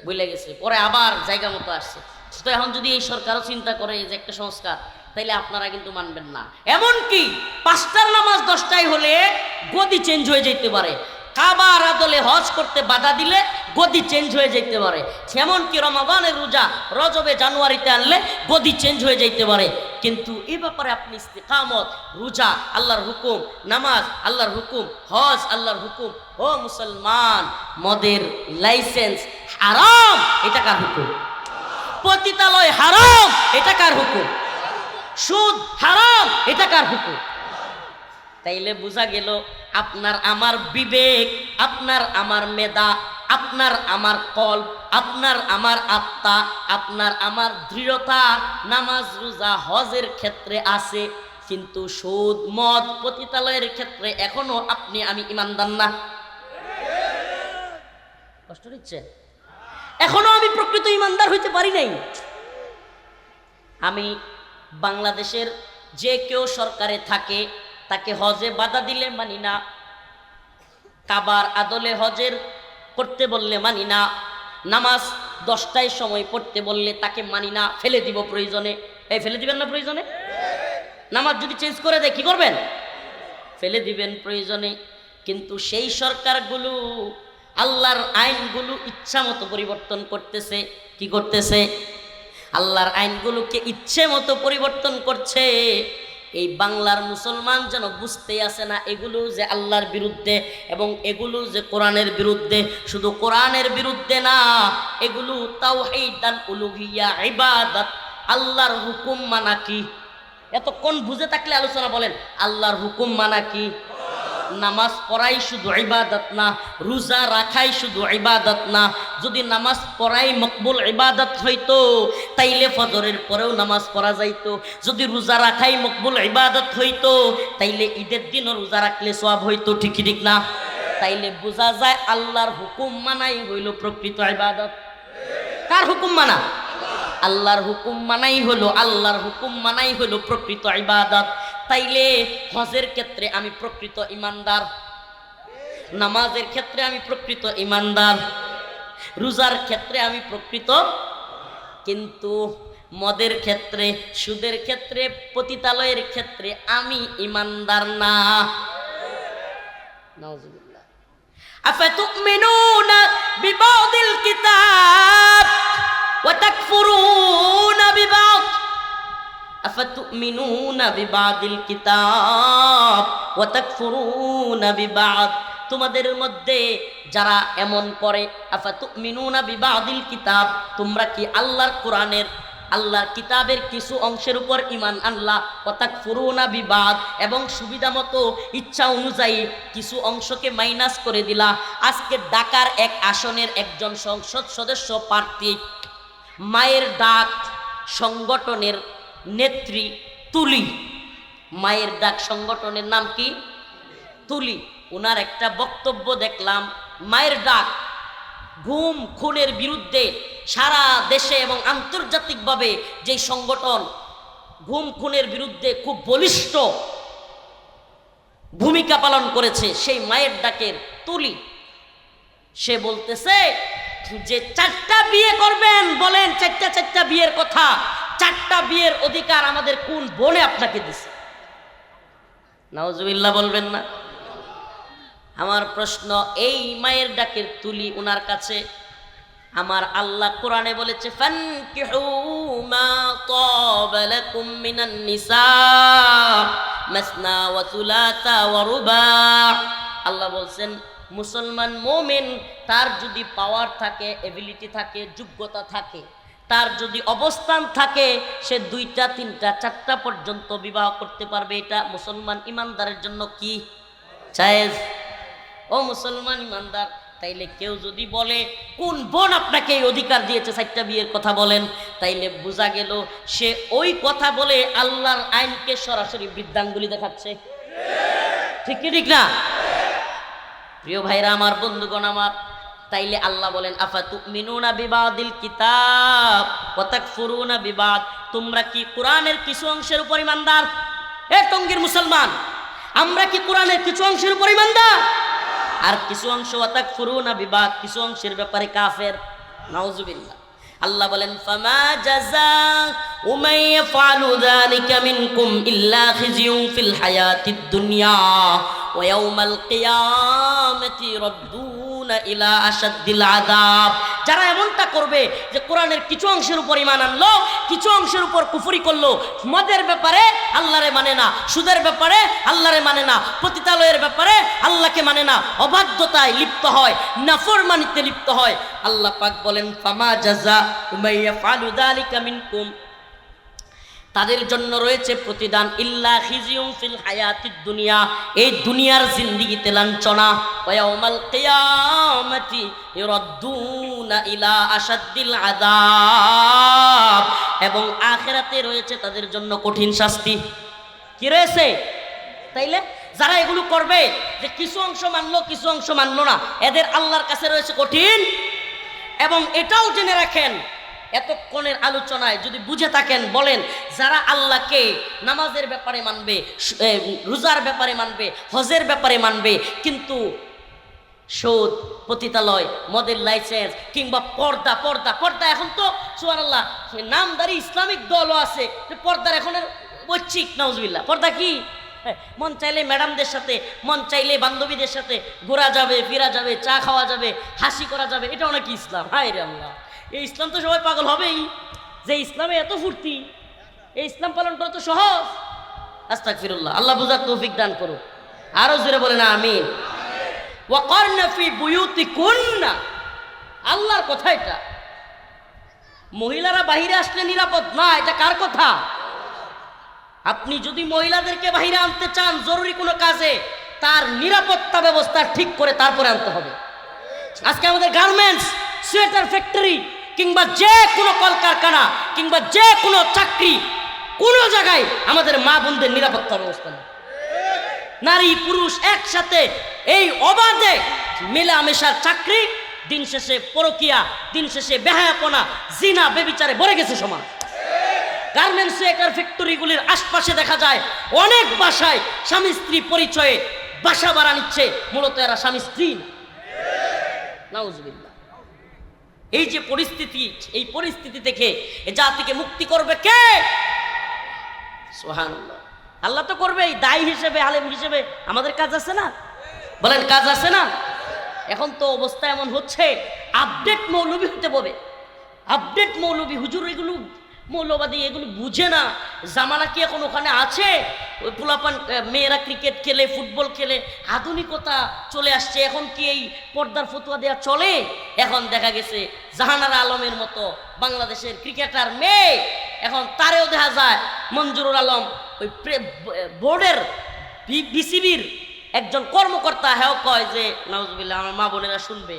ভুলে গেছে, পরে আবার জায়গা মতো আসছে। তো এখন যদি এই সরকারও চিন্তা করে যে একটা সংস্কার, তাইলে আপনারা কিন্তু মানবেন না। এমনকি 5টার নামাজ 10টায় হলে গদি চেঞ্জ হয়ে যেতে পারে, কাবার আদলে হজ করতে বাধা দিলে গদি চেঞ্জ হয়ে যেতে পারে, এমনকি রমাদানের রোজা রজবে জানুয়ারিতে আনলে গদি চেঞ্জ হয়ে যেতে পারে। কিন্তু এ ব্যাপারে আপনি ইস্তিকামত, রোজা আল্লাহর হুকুম, নামাজ আল্লাহর হুকুম, হজ আল্লাহর হুকুম। ও মুসলমান, মদের লাইসেন্স হারাম, এটা কার হুকুম? পতিতালয় হারাম, এটা কার হুকুম? সুদ হারাম, এটা কার হুকুম? তাইলে বোঝা গেল আপনার আমার বিবেক, আপনার আমার মেধা, আপনার আমার কল্প, আপনার আমার আত্মা, আপনার আমার দৃঢ়তা নামাজ রোজা হজের ক্ষেত্রে আছে, কিন্তু সুদ মদ পতিতালয়ের ক্ষেত্রে এখনো আপনি আমি ইমানদার না। কষ্ট দিচ্ছে? এখনো আমি প্রকৃত ইমানদার হইতে পারি নাই। আমি বাংলাদেশের যে কেউ সরকারে থাকে তাকে হজে বাধা দিলে মানি না, কাবার আদলে হজের করতে বললে মানি না, নামাজ 10টায় সময় পড়তে বললে তাকে মানি না, ফেলে দিব প্রয়োজনে। এই ফেলে দিবেন না প্রয়োজনে? নামাজ যদি চেঞ্জ করে দেয় কি করবেন? ফেলে দিবেন প্রয়োজনে। কিন্তু সেই সরকারগুলো আল্লাহর আইনগুলো ইচ্ছা মতো পরিবর্তন করতেছে। কি করতেছে? আল্লাহর আইনগুলোকে ইচ্ছে মতো পরিবর্তন করছে। এই বাংলার মুসলমান যেন বুঝতেই আসে না এগুলো যে আল্লাহর বিরুদ্ধে এবং এগুলো যে কোরআনের বিরুদ্ধে। শুধু কোরআনের বিরুদ্ধে না, এগুলো তাওহীদ আল উলুহিয়া, ইবাদত, আল্লাহর হুকুম মানা কি। এতক্ষণ বুঝে থাকলে আলোচনা বলেন, আল্লাহর হুকুম মানা কি? নামাজ পড়াই শুধু ইবাদত না, রোজা রাখাই শুধু ইবাদত না। যদি নামাজ পড়াই মকবুল ইবাদত হইতো তাইলে ফজরের পরেও নামাজ পড়া যাইতো। যদি রোজা রাখাই মকবুল ইবাদত হইতো তাইলে ঈদের দিনও রোজা রাখলে সওয়াব হইতো। ঠিক ঠিক না? তাইলে বোঝা যায় আল্লাহর হুকুম মানাই হইল প্রকৃত ইবাদত। কার হুকুম মানা? আল্লাহর হুকুম মানাই হলো, আল্লাহর হুকুম মানাই হলো প্রকৃত ইবাদত। তাইলে হজের ক্ষেত্রে আমি প্রকৃত ইমানদার, নামাজের ক্ষেত্রে আমি প্রকৃত ইমানদার, রোজার ক্ষেত্রে আমি প্রকৃত, কিন্তু মদের ক্ষেত্রে, সুদের ক্ষেত্রে, পতিতালয়ের ক্ষেত্রে আমি ইমানদার না। নাউজুবিল্লাহ। আফাতুমিনুনা বিবাদিল কিতাব ওয়া তাকফুরুনা বিবাদ। আফাতুমিনুনা বিবাদিল কিতাব ওয়া তাকফুরুনা বিবাদ। তোমাদের মধ্যে যারা এমন করে, আফাতুমিনুনা বিবাদিল কিতাব, তোমরা কি আল্লাহর কোরআনের, আল্লাহর কিতাবের কিছু অংশের উপর ঈমান আনলা, ওয়া তাকফুরুনা বিবাদ, এবং সুবিধা মতো ইচ্ছা অনুযায়ী কিছু অংশকে মাইনাস করে দিলা। আজকে ঢাকার এক আসনের একজন সংসদ সদস্য প্রার্থী, মায়ের ডাক সংগঠনের নেত্রী তুলি, মায়ের ডাক সংগঠনের নাম কি? তুলি। ওনার একটা বক্তব্য দেখলাম, মায়ের ডাক গুম খুনের বিরুদ্ধে সারা দেশে এবং আন্তর্জাতিকভাবে যে সংগঠন গুম খুনের বিরুদ্ধে খুব বলিষ্ঠ ভূমিকা পালন করেছে, সেই মায়ের ডাকের তুলি, সে বলতেছে যে 4টা বিয়ে করবেন, বলেন 4টা বিয়ের কথা, 4টা বিয়ের অধিকার আমাদের কোন বনে আপনাকে দিছে? নাউজুবিল্লাহ বলবেন না? আমার প্রশ্ন, এই মায়ের ডাকের তুলি ওনার কাছে, আমার আল্লাহ কোরআনে বলেছে ফানকিহু মা তাবা লাকুম মিনান নিসা মাসনা ওয়া সুলাসা ওয়া রুবা। আল্লাহ বলছেন মুসলমান মুমিন তার যদি পাওয়ার থাকে, এবিলিটি থাকে, যোগ্যতা থাকে, তার যদি অবস্থান থাকে, সে 2টা 3টা 4টা পর্যন্ত বিবাহ করতে পারবে। এটা মুসলমান ইমানদারের জন্য কি জায়েজ? ও মুসলমান ইমানদার, তাইলে কেউ যদি বলে কোন বোন আপনাকে এই অধিকার দিয়েছে 4টা বিয়ের কথা বলেন, তাইলে বোঝা গেল সে ওই কথা বলে আল্লাহর আইনকে সরাসরি বৃদ্ধাঙ্গুলি দেখাচ্ছে। ঠিক কি ঠিক না? প্রিয় ভাইরা আমার, বন্ধুগণ আমার, তাইলে আল্লাহ বলেন আফাতুমিনুনা বিবাদিল কিতাব ওয়া তাকফুরুনা বিবাদ। তোমরা কি কোরআনের কিছু অংশের উপর ইমানদার? এ টঙ্গীর মুসলমান, আমরা কি কোরআনের কিছু অংশের উপর ইমানদার? আর কিছু অংশ ওয়া তাকফুরুনা বিবাদ, কিছু অংশের ব্যাপারে কাফের। নাউজুবিল্লাহ। আল্লাহ বলেন ফামা জাযাউ মান ইয়াফআলু যালিকা মিনকুম ইল্লা খিজিয়ুন ফিল হায়াতিদ দুনিয়া ওয়া ইয়াউমাল কিয়ামাতি রাদ্দুনা ইলা আশাদ্দিল আযাব। যারা এমনটা করবে যে কোরআনের কিছু অংশের উপর ঈমান আনলো, কিছু অংশের উপর কুফরি করলো, মদের ব্যাপারে আল্লাহরে মানে না, সুদের ব্যাপারে আল্লাহরে মানে না, পতিতালয়ের ব্যাপারে আল্লাহকে মানে না, অবাধ্যতায় লিপ্ত হয়, নাফরমানিতে লিপ্ত হয়, আল্লাহ পাক বলেন ফামা জাযাউ মান ইয়াফআলু যালিকা মিনকুম, তাদের জন্য রয়েছে প্রতিদান ইল্লা খিজিউম ফিল হায়াতিদ দুনিয়া, এই দুনিয়ার জিন্দেগিতে লাঞ্ছনা, ওয়া ইয়াউমাল কিয়ামাতি ইউরাদ্দুনা ইলা আশাদ্দিল আযাব, এবং আখিরাতে রয়েছে তাদের জন্য কঠিন শাস্তি। কি রয়েছে? তাইলে যারা এগুলো করবে, যে কিছু অংশ মানলো কিছু অংশ মানলো না, এদের আল্লাহর কাছে রয়েছে কঠিন। এবং এটাও জেনে রাখেন, এতক্ষণের আলোচনায় যদি বুঝে থাকেন বলেন, যারা আল্লাহকে নামাজের ব্যাপারে মানবে, রোজার ব্যাপারে মানবে, হজের ব্যাপারে মানবে, কিন্তু সুদ, পতিতালয়, মদের লাইসেন্স কিংবা পর্দা পর্দা পর্দা এখন তো সুবহানাল্লাহ নামদারি ইসলামিক দলও আছে, পর্দার এখন ঐচ্ছিক, নাউজুবিল্লাহ। পর্দা কি? মন চাইলে ম্যাডামদের সাথে, মন চাইলে বান্ধবীদের সাথে ঘোরা যাবে, ফিরা যাবে, চা খাওয়া যাবে, হাসি করা যাবে, এটাও নাকি ইসলাম? হায় রে আল্লাহ, এই ইসলাম তো সবাই পাগল হবেই, যে ইসলামে এত ফুর্তি, এই ইসলাম পালন করা তো সহজ। আস্তাগফিরুল্লাহ, আল্লাহ বুঝার তৌফিক দান করো। আরো জোরে বলেন আমিন। ওয়াকারনা ফি বুয়ুতিকুন্না, আল্লাহর কথা এটা। মহিলারা বাহিরে আসলে নিরাপদ না, এটা কার কথা? আপনি যদি মহিলাদেরকে বাহিরে আনতে চান জরুরি কোনো কাজে, তার নিরাপত্তা ব্যবস্থা ঠিক করে তারপরে আনতে হবে। আজকে আমাদের গার্মেন্টস, সোয়েটার ফ্যাক্টরি কিংবা যে কোনো কলকারখানা কিংবা যে কোনো চাকরি, কোনো জায়গায় আমাদের মা বোনদের নিরাপত্তা ব্যবস্থা নেই। নারী পুরুষ একসাথে এই অবাধে মেলামেশার চাকরি, দিন শেষে পরকিয়া, দিন শেষে বেহায়াপনা, জিনা, বেবিচারে ভরে গেছে সমাজ। গার্মেন্টস, সোয়েটার ফ্যাক্টরিগুলির আশপাশে দেখা যায় অনেক বাসায় স্বামী স্ত্রী পরিচয়ে বাসা ভাড়া নিচ্ছে, মূলত এরা স্বামী স্ত্রী। নাউজুবিল্লাহ। এই যে পরিস্থিতি, এই পরিস্থিতি থেকে এ জাতিকে মুক্তি করবে কে? সুবহানাল্লাহ। আল্লাহ তো করবেই, দায়ী হিসেবে, আলেম হিসেবে আমাদের কাজ আছে না? বলেন কাজ আছে না? এখন তো অবস্থা এমন হচ্ছে, আপডেট মৌলবী হতে বলে, আপডেট মৌলবী হুজুর, এগুলো মৌলবাদী, এগুলো বুঝে না। জামানা কি এখন ওখানে আছে? ওই পোলাপান মেয়েরা ক্রিকেট খেলে, ফুটবল খেলে, আধুনিকতা চলে আসছে। এখন কি এই পর্দার ফতোয়া দেওয়া চলে? এখন দেখা গেছে জাহানারা আলমের মতো বাংলাদেশের ক্রিকেটার মেয়ে, এখন তারেও দেখা যায় মঞ্জুরুল আলম, ওই বোর্ডের বিসিবির একজন কর্মকর্তা, হ্যাঁ কয় যে নাউজুবিল্লাহ, আমার মা বোনেরা শুনবে,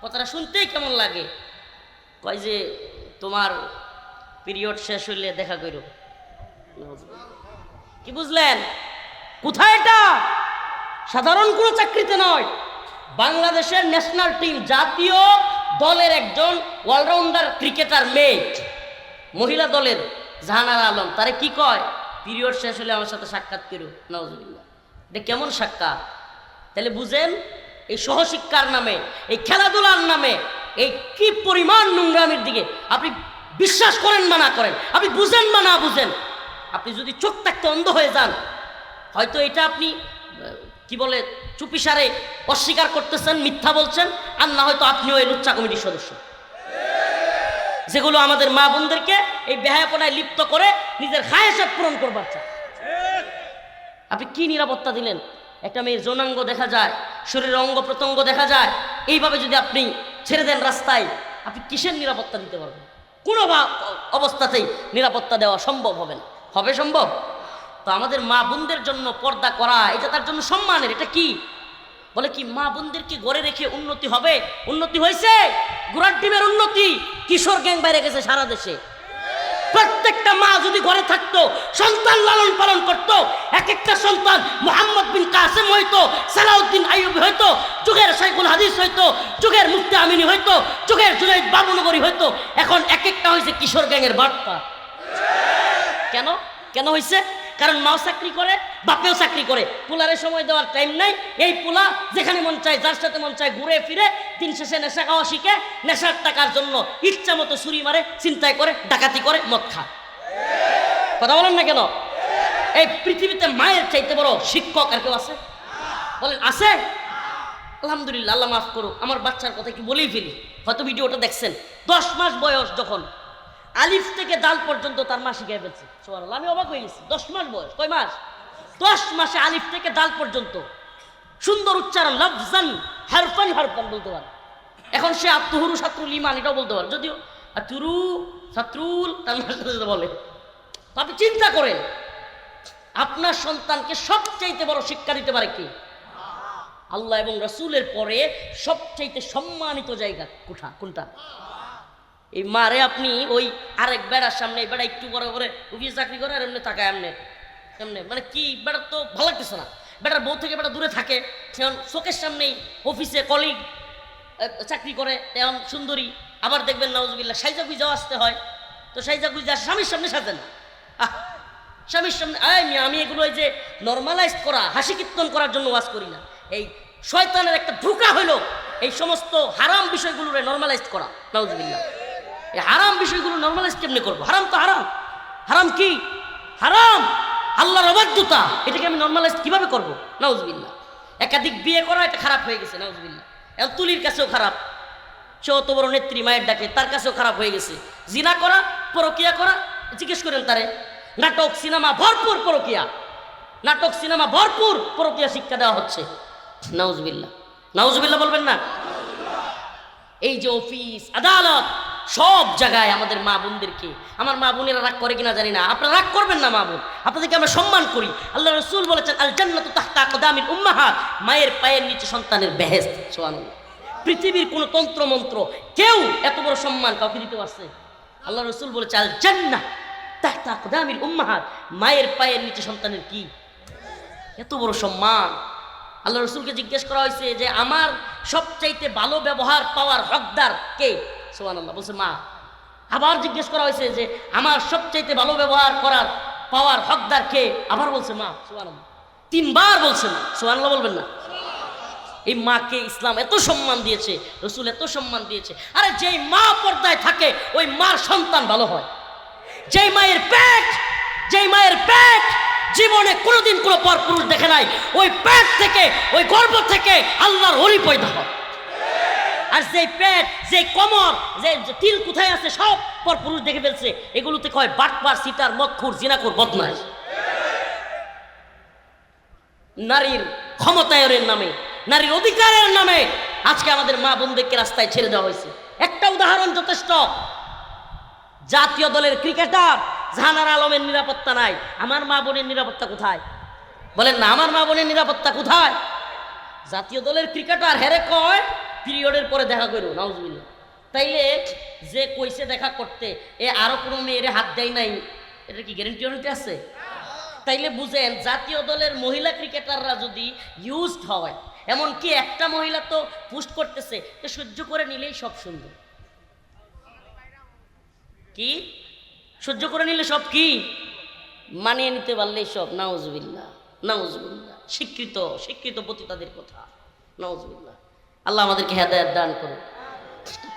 কথাটা শুনতেই কেমন লাগে, কয় যে তোমার পিরিয়ড শেষ হইলে দেখা করো। কি বুঝলেন? কোথায় এটা? সাধারণ কোনো চাকরিতে নয়, বাংলাদেশের ন্যাশনাল টিম, জাতীয় দলের একজন অলরাউন্ডার ক্রিকেটার মেয়ে, মহিলা দলের জাহানারা আলম, তারে কি কয়, পিরিয়ড শেষ হলে আমার সাথে সাক্ষাৎ করো। নাউজুবিল্লাহ, এটা কেমন সাক্ষাৎ? তাহলে বুঝেন, এই সহশিক্ষার নামে, এই খেলাধুলার নামে, এই কি পরিমাণ নোংরামির দিকে আপনি বিশ্বাস করেন বা না করেন, আপনি বুঝেন বা না বুঝেন, আপনি যদি চোখ থাকতে অন্ধ হয়ে যান, হয়তো এটা আপনি কি বলে চুপিসারে অস্বীকার করতেছেন, মিথ্যা বলছেন, আর না হয়তো আপনিও এই লুচ্চা কমিটির সদস্য, যেগুলো আমাদের মা বোনদেরকে এই বেহায়াপনায় লিপ্ত করে নিজের খায়েশাত পূরণ করবার চায়। আপনি কি নিরাপত্তা দিলেন? একটা মেয়ের যৌনাঙ্গ দেখা যায়, শরীরের অঙ্গ প্রত্যঙ্গ দেখা যায়, এইভাবে যদি আপনি ছেড়ে দেন রাস্তায়, আপনি কিসের নিরাপত্তা দিতে পারবেন? কোনো অবস্থাতেই নিরাপত্তা দেওয়া সম্ভব হবে না। হবে সম্ভব? তো আমাদের মা বোনদের জন্য পর্দা করা, এটা তার জন্য সম্মানের। এটা কি বলে, কি মা বোনদেরকে গড়ে রেখে উন্নতি হবে? উন্নতি হয়েছে, গুরার টিমের উন্নতি, কিশোর গ্যাং বাইরে গেছে সারা দেশে। প্রত্যেকটা মা যদি ঘরে থাকতো, সন্তান লালন পালন করতো, এক একটা সন্তান মুহাম্মদ বিন কাসেম হইতো, সালাউদ্দিন আইয়ুবী হইতো, যুগের শাইখুল হাদিস হইতো, যুগের মুফতি আমিনী হইতো, যুগের জুনাইদ বাবুনগরী হইতো। এখন এক একটা হয়েছে কিশোর গ্যাংয়ের বার্তা। কেন কেন হয়েছে? কারণ মাও চাকরি করে, বাপেও চাকরি করে, পোলারে সময় দেওয়ার টাইম নাই। এই পোলা যেখানে মন চায়, যার সাথে মন চায় ঘুরে ফিরে, দিন শেষে নেশা খাওয়া শিখে, নেশার টাকার জন্য ইচ্ছা মতো ছুরি মারে, চিন্তায় করে, ডাকাতি করে, মদ খায়। কথা বলেন না কেন? এই পৃথিবীতে মায়ের চাইতে বড় শিক্ষক আর কেউ আছে? বলেন আছে? আলহামদুলিল্লাহ, আল্লাহ মাফ করুক, আমার বাচ্চার কথা কি বলেই ফেলি, হয়তো ভিডিওটা দেখছেন। 10 মাস বয়স যখন, আলিফ থেকে দাল পর্যন্ত তার মা শিখাই ফেলছে। সুবহানাল্লাহ, আমি অবাক হয়ে গেছি। 10 মাস বয়স, কয় মাস? 10 মাসে আলিফ থেকে দাল পর্যন্ত সুন্দর উচ্চারণ, লফজান হারফান হারফান বলতে পারে। এখন সে আত্মহুরু সাত্রুল ইমান এটাও বলতে পারে, যদিও আতুরু সাত্রুল তার সাথে বলে। আপনি চিন্তা করেন, আপনার সন্তানকে সবচাইতে বড় শিক্ষা দিতে পারে কি? আল্লাহ এবং রাসূলের পরে সবচাইতে সম্মানিত জায়গা কোনটা? এই মারে আপনি ওই আরেক বেড়ার সামনে, এই বেড়া একটু বড় করে উবিয়ে চাকরি করে আর এমনি তাকায় এমনি মানে কি, বেড়ার তো ভালো লাগতেছে না। বেটার বউ থেকে বেটা দূরে থাকে, সেমন চোখের সামনেই অফিসে কলিগ চাকরি করে, তেমন সুন্দরী। আবার দেখবেন নাউজুবিল্লাহ সাইজা গুইজাও আসতে হয়, তো সাইজা গুইজা স্বামীর সামনে সাজেন না। স্বামীর সামনে আমি এগুলো এই যে নর্মালাইজ করা, হাসি কীর্তন করার জন্য ওয়াজ করি না। এই শয়তানের একটা ধোঁকা হইল এই সমস্ত হারাম বিষয়গুলোরে নর্মালাইজ করা। নাউজুবিল্লাহ, এই হারাম বিষয়গুলো নর্মালাইজ কেমনে করবো? হারাম তো হারাম। হারাম কি? হারাম, আল্লাহর অবাধ্যতা। এটাকে আমি নর্মালাইজ কিভাবে করবো? নাউজুবিল্লাহ। একাধিক বিয়ে করা এটা খারাপ হয়ে গেছে। নাউজুবিল্লাহ, এখন তুলির কাছেও খারাপ, সে অত বড় নেত্রী, মায়ের ডাকে, তার কাছেও খারাপ হয়ে গেছে। জিনা করা, পরকিয়া করা, জিজ্ঞেস করেন তারে। নাটক সিনেমা ভরপুর পরকিয়া, নাটক সিনেমা ভরপুর পরকিয়া শিক্ষা দেওয়া হচ্ছে। নাউজুবিল্লাহ, নাউজুবিল্লাহ বলবেন না? এই যে অফিস আদালত সব জায়গায় আমাদের মা বোনদেরকে, আমার মা বোনেরা রাগ করে কিনা জানি না, আপনারা রাগ করবেন না। মা বোন, আপনাদেরকে আমরা সম্মান করি। আল্লাহ রাসূল বলেছেন আল জান্নাতু তাহতা আকদামিল উম্মাহাত, মায়ের পায়ের নিচে সন্তানের বেহেশত। সুবহানাল্লাহ। পৃথিবীর কোন তন্ত্র মন্ত্র কেউ এত বড় সম্মান কাউকে দিতে পারছে? আল্লাহ রাসূল বলেছে আল জান্নাহ তাহতা আকদামিল উম্মাহাত, মায়ের পায়ের নিচে সন্তানের কি এত বড় সম্মান। আল্লাহ রাসূলকে জিজ্ঞেস করা হয়েছে যে আমার সবচাইতে ভালো ব্যবহার পাওয়ার হকদার কে? সুবহানাল্লাহ, বলছে মা। আবার জিজ্ঞেস করা হয়েছে যে আমার সবচাইতে ভালো ব্যবহার করার পাওয়ার হকদার কে? আবার বলছে মা। সুবহানাল্লাহ, 3 বার বলছে মা। সুবহানাল্লাহ বলবেন না? এই মাকে ইসলাম এত সম্মান দিয়েছে, রাসূল এত সম্মান দিয়েছে। আরে যেই মা পর্দায় থাকে ওই মার সন্তান ভালো হয়। যেই মায়ের পেট জীবনে কোনোদিন কোনো পরপুরুষ দেখে নাই, ওই পেট থেকে, ওই গর্ভ থেকে আল্লাহর ওলি পয়দা হয়। আর যেই পেট, যেই কোমর, যে তিল কোথায় আছে সব পরপুরুষ দেখে ফেলছে, এগুলোতে কয় বাটপার, সিটার, মদখোর, জিনাখোর, বদমাইশ। নারীর ক্ষমতায়নের নামে, নারীর অধিকারের নামে আজকে আমাদের মা বোনদেরকে রাস্তায় ছেড়ে দেওয়া হয়েছে। একটা উদাহরণ যথেষ্ট। জাতীয় দলের ক্রিকেটার জাহানারা আলমের নিরাপত্তা নাই, আমার মা বোনের নিরাপত্তা কোথায়? বলেন না, আমার মা বোনের নিরাপত্তা কোথায়? জাতীয় দলের ক্রিকেটার হেরে কয় পিরিয়ডের পরে দেখা করো। নাউজুবিল্লাহ। তাইলে যে কইছে দেখা করতে, এ আরো কোনো মেয়েরে হাত দেয় নাই, এটা কি গ্যারেন্টি ওয়ারেন্টি আছে? তাইলে বুঝেন, জাতীয় দলের মহিলা ক্রিকেটাররা যদি ইউজড হয়, এমনকি একটা মহিলা তো পোস্ট করতেছে, সহ্য করে নিলেই সব সুন্দর। কি সহ্য করে নিলে সব কি মানিয়ে নিতে পারলেই সব? নাউজুবিল্লাহ, নাউজুবিল্লাহ। শিক্ষিত পতিতাদের কথা। নাউজুবিল্লাহ, আল্লাহ আমাদেরকে হেদায়েত দান করুন।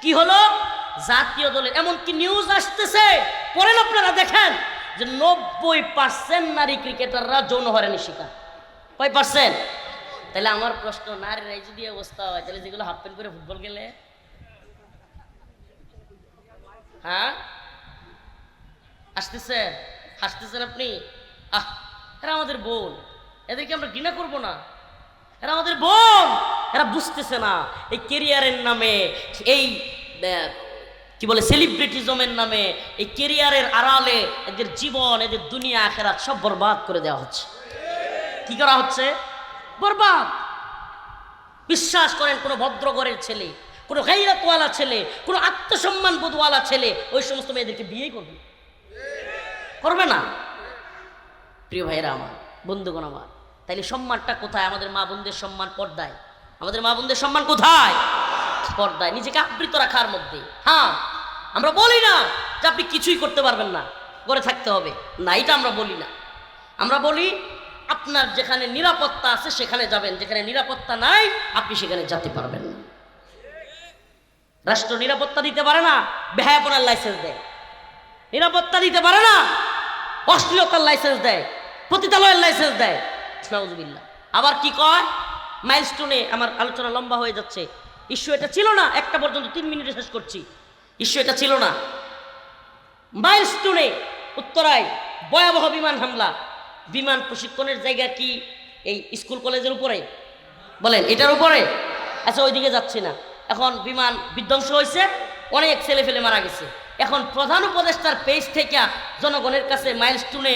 কি হলো? জাতীয় দলের এমনকি নিউজ আসতেছে, পরেন আপনারা দেখেন যে 90% নারী ক্রিকেটাররা যৌন হয়রানির শিকার। কয় পার্সেন্ট? তাহলে আমার প্রশ্ন, নারীরা যদি অবস্থা হয়, তাহলে যেগুলো হাফ প্যান্ট করে ফুটবল খেলে, হ্যাঁ হাসতেছেন আপনি? এরা আমাদের বোন, এদেরকে আমরা ঘৃণা করবো না? এরা আমাদের বোন, এরা বুঝতেছে না এই কেরিয়ারের নামে, এই কি বলে সেলিব্রিটিজমের নামে, এই কেরিয়ারের আড়ালে এদের জীবন, এদের দুনিয়া আখেরাত সব বরবাদ করে দেওয়া হচ্ছে। কি করা হচ্ছে? বরবাদ। বিশ্বাস করেন, কোনো ভদ্র ঘরের ছেলে, কোনো গাইরাতওয়ালা ছেলে, কোনো আত্মসম্মান বোধওয়ালা ছেলে ওই সমস্ত মেয়েদেরকে বিয়েই করবে না। প্রিয় ভাইরা আমার, বন্ধুগণ আমার, তাইলে সম্মানটা কোথায়? আমাদের মা বোনদের সম্মান পর্দায়। আমাদের মা বোনদের সম্মান কোথায়? পর্দায়, নিজেকে আবৃত রাখার মধ্যে। হ্যাঁ, আমরা বলি না যে আপনি কিছুই করতে পারবেন না, করে থাকতে হবে না, এটা আমরা বলি না। আমরা বলি আপনার যেখানে নিরাপত্তা আছে সেখানে যাবেন, যেখানে নিরাপত্তা নাই আপনি সেখানে যেতে পারবেন না। রাষ্ট্র নিরাপত্তা দিতে পারে না, বেহায়াপনার লাইসেন্স দেয়। নিরাপত্তা দিতে পারে না, অশ্লীলতার লাইসেন্স দেয়, পতিতালয়ের লাইসেন্স দেয়। নাউজুবিল্লাহ। আবার কি কয়? মাইলস্টোনে আমার আলোচনা লম্বা হয়ে যাচ্ছে। ইস্যু এটা ছিল না, একটা পর্যন্ত 3 মিনিটে শেষ করছি। ইস্যু এটা ছিল না। মাইলস্টোনে উত্তরায় ভয়াবহ বিমান হামলা। বিমান প্রশিক্ষণের জায়গা কি এই স্কুল কলেজের উপরে? বলেন এটার উপরে? আচ্ছা, ওইদিকে যাচ্ছি না। এখন বিমান বিধ্বংস হয়েছে, অনেক ছেলে ফেলে মারা গেছে। এখন প্রধান উপদেষ্টার পেজ থেকে জনগণের কাছে মাইলস্টোনে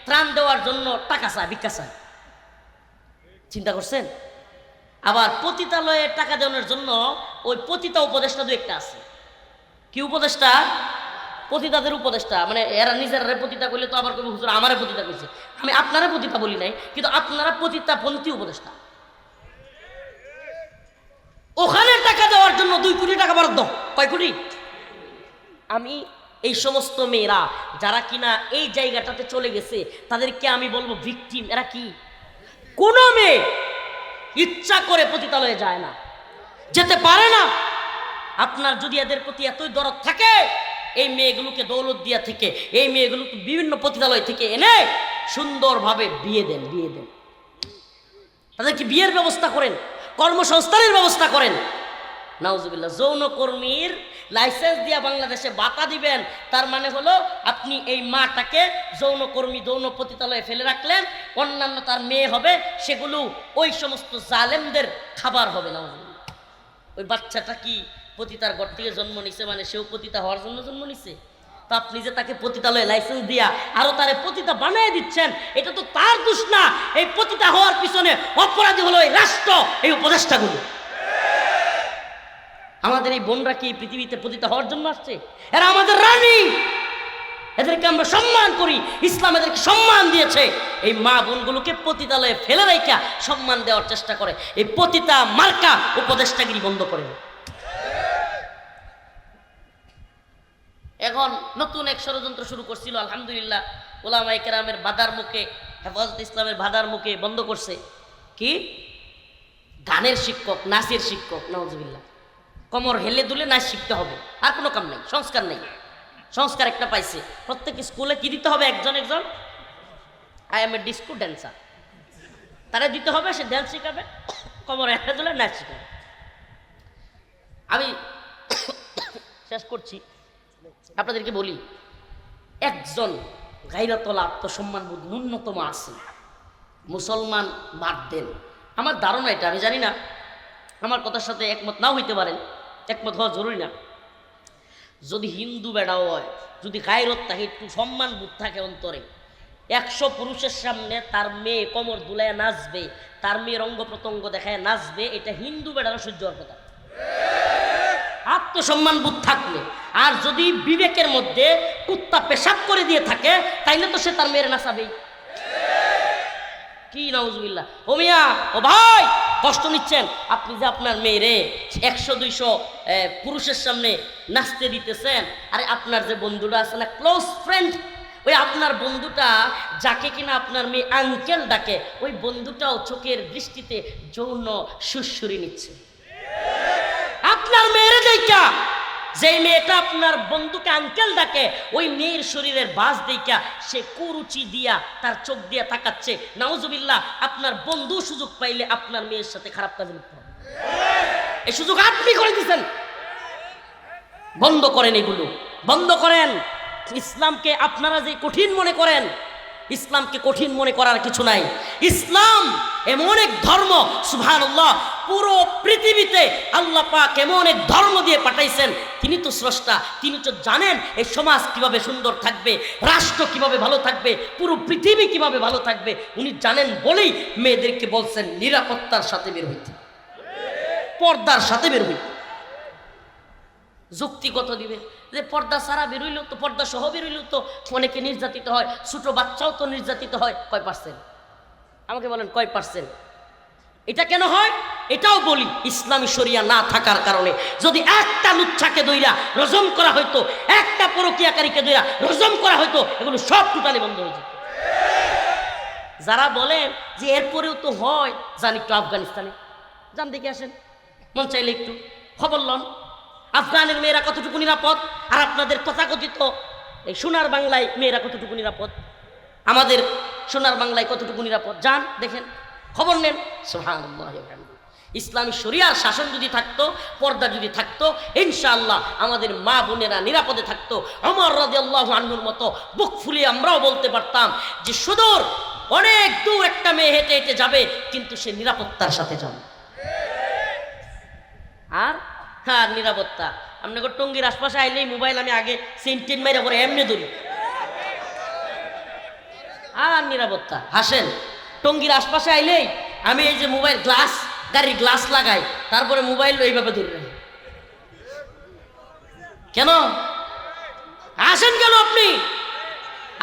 ত্রাণ দেওয়ার জন্য টাকা চায়, ভিক্ষা চায়। চিন্তা করছেন? আবার পতিতালয়ে টাকা দেওয়ার জন্য ওই পতিতা উপদেষ্টা 2-1টা আছে। কি উপদেষ্টা? পতিতাদের উপদেষ্টা। মানে এরা নিজেরা পতিতা করলে তো আবার কবি হুজুর আমারে পতিতা করছে। আমি আপনারা পতিতা বলি নাই, কিন্তু আপনারা পতিতা পন্থী উপদেষ্টা। ওখানে টাকা দেওয়ার জন্য 2 কোটি টাকা বরাদ্দ। কয় কোটি? আমি এই সমস্ত মেয়েরা যারা কিনা এই জায়গাটাতে চলে গেছে তাদেরকে আমি বলবো ভিকটিম। এরা কি? কোনো মেয়ে ইচ্ছা করে পতিতালয়ে যায় না, যেতে পারে না। আপনার যদি এদের প্রতি এতই দরদ থাকে, এই মেয়েগুলোকে দৌলত দিয়া থেকে, এই মেয়েগুলোকে বিভিন্ন পতিতালয় থেকে এনে সুন্দরভাবে বিয়ে দেন, বিয়ে দেন। তাদেরকে বিয়ের ব্যবস্থা করেন, কর্মসংস্থানের ব্যবস্থা করেন। নাউজুবিল্লাহ। যৌনকর্মীর লাইসেন্স দিয়া বাংলাদেশে বাতা দিবেন, তার মানে হলো আপনি এই মাটাকে যৌনকর্মী যৌন পতিতালয়ে ফেলে রাখলেন, অন্যান্য তার মেয়ে হবে, সেগুলো ওই সমস্ত জালেমদের খাবার হবে। নাউজুবিল্লাহ। ওই বাচ্চাটা কি পতিতার ঘর থেকে জন্ম নিছে, মানে সেও পতিতা হওয়ার জন্য জন্ম নিছে? তো আপনি যে তাকে পতিতালয়ে লাইসেন্স দিয়া আরো তারে পতিতা বানিয়ে দিচ্ছেন, এটা তো তার দোষ না। এই পতিতা হওয়ার পিছনে অপরাধী হলো এই রাষ্ট্র, এই উপদেষ্টাগুলো। আমাদের এই বোনরা কি পৃথিবীতে পতিতা হওয়ার জন্য আসছে? এরা আমাদের রানী, এদেরকে আমরা সম্মান করি। ইসলাম এদেরকে সম্মান দিয়েছে। এই মা বোনগুলোকে পতিতালয়ে ফেলে রাখা সম্মান দেওয়ার চেষ্টা করে। এই পতিতা মার্কা উপদেষ্টাগিরি বন্ধ করে। এখন নতুন এক ষড়যন্ত্র শুরু করছিল, আলহামদুলিল্লাহ ওলামায়ে কেরামের বাধার মুখে, হেফাজত ইসলামের বাধার মুখে বন্ধ করছে। কি? গানের শিক্ষক, নাচের শিক্ষক। নাউজুবিল্লাহ। কোমর হেলে দুলে নাচ শিখতে হবে, আর কোনো কাম নাই, সংস্কার নেই। সংস্কার একটা পাইছে, প্রত্যেক স্কুলে কি দিতে হবে? একজন একজন I M A disco dancer, তারা দিতে হবে। সে ড্যান্স শিখাবে, কোমর হেলে দুলে নাচ শিখাবে। আমি শেষ করছি, আপনাদেরকে বলি, একজন গায়রাতওয়ালা আত্মসম্মানবোধ ন্যূনতম আছে, মুসলমান বাদ দেন। আমার ধারণা এটা, আমি জানি না, আমার কথার সাথে একমত নাও হইতে পারেন, একমত হওয়া জরুরি না। যদি হিন্দু বেড়াও হয়, যদি গায়রত থাকে, একটু সম্মানবোধ থাকে অন্তরে, 100 পুরুষের সামনে তার মেয়ে কোমর দুলায় নাচবে, তার মেয়ের অঙ্গ প্রত্যঙ্গ দেখায় নাচবে, এটা হিন্দু বেড়ানো সহ্য হওয়ার কথা। আত্মসম্মানবোধ থাকলে। আর যদি বিবেকের মধ্যে কুত্তা পেশাব করে দিয়ে থাকে, তাইলে তো সে তার মেয়ের নাচাবেই। কি নাউজুবিল্লাহ। ও মিয়া, ও ভাই, কষ্ট নিচ্ছেন। আপনি যে আপনার মেয়েরে 100-200 পুরুষের সামনে নাচতে দিতেছেন, আরে আপনার যে বন্ধুটা আছে না, ক্লোজ ফ্রেন্ড, ওই আপনার বন্ধুটা যাকে কিনা আপনার মেয়ে আঙ্কেল ডাকে, ওই বন্ধুটাও চোখের দৃষ্টিতে যৌন সুরসুরি নিচ্ছে। আপনার মেয়েরে দেখা, যে মেয়েটা আপনার বন্ধুকে আঙ্কেল ডাকে, ওই মেয়ের শরীরের বাস দেখা সে কুরুচি দিয়া তার চোখ দিয়া তাকাচ্ছে। নাউজুবিল্লাহ। আপনার বন্ধু সুযোগ পাইলে আপনার মেয়ের সাথে খারাপ কাজে লিপ্ত হবে। এই সুযোগ আপনি করে দিচ্ছেন। বন্ধ করেন, এগুলো বন্ধ করেন। ইসলামকে আপনারা যে কঠিন মনে করেন, ইসলামকে কঠিন মনে করার কিছু নাই। ইসলাম এমন এক ধর্ম, সুবহানাল্লাহ, পুরো পৃথিবীতে আল্লাহ পাক এমন এক ধর্ম দিয়ে পাঠাইছেন। তিনি তো স্রষ্টা, তিনি তো জানেন এই সমাজ কিভাবে সুন্দর থাকবে, রাষ্ট্র কিভাবে ভালো থাকবে, পুরো পৃথিবী কিভাবে ভালো থাকবে। উনি জানেন বলেই মেয়েদেরকে বলছেন নিরাপত্তার সাথে বের হইতে, পর্দার সাথে বের হইতে। যুক্তি কত দিবে যে পর্দা ছাড়া বেরোইলেও তো, পর্দা সহ বেরোইলেও তো অনেকে নির্যাতিত হয়, ছোট বাচ্চাও তো নির্যাতিত হয়। কয় পার্সেন্ট? আমাকে বলেন কয় পার্সেন্ট? এটা কেন হয়? এটাও বলি, ইসলামী শরিয়া না থাকার কারণে। যদি একটা লুচ্ছাকে দইরা রজম করা হইতো, একটা পরকীয়াকারীকে দইরা রজম করা হইতো, এগুলো সব টোটালি বন্ধ হয়ে যেত। যারা বলেন যে এরপরেও তো হয়, যান একটু আফগানিস্তানে যান, দেখে আসেন, মন চাইলে একটু খবর লন আফগানের মেয়েরা কতটুকু নিরাপদ, আর আপনাদের তথাকথিত এই সোনার বাংলায় মেয়েরা কতটুকু নিরাপদ, আমাদের সোনার বাংলায় কতটুকু নিরাপদ, যান দেখেন, খবর নেন। সুবহানাল্লাহ। ইসলামী শরিয়ার শাসন যদি থাকতো, পর্দা যদি থাকতো, ইনশাআল্লাহ আমাদের মা বোনেরা নিরাপদে থাকতো। ওমর রাদিয়াল্লাহু আনহুর মতো বুক ফুলিয়ে আমরাও বলতে পারতাম যে সুদূর অনেক দূর একটা মেয়ে হেঁটে হেঁটে যাবে, কিন্তু সে নিরাপত্তার সাথে যাবে। আর হ্যাঁ, নিরাপত্তা আপনাকে টঙ্গির আশপাশে আইলেই মোবাইল আমি আগে সেন্টিন মাইরা করে এমনি ধরি। আর নিরাপত্তা হাসেন, টঙ্গির আশপাশে আইলেই আমি এই যে মোবাইল গ্লাস, গাড়ির গ্লাস লাগাই, তারপরে মোবাইল এইভাবে ধরলেন কেন? আসেন কেন আপনি?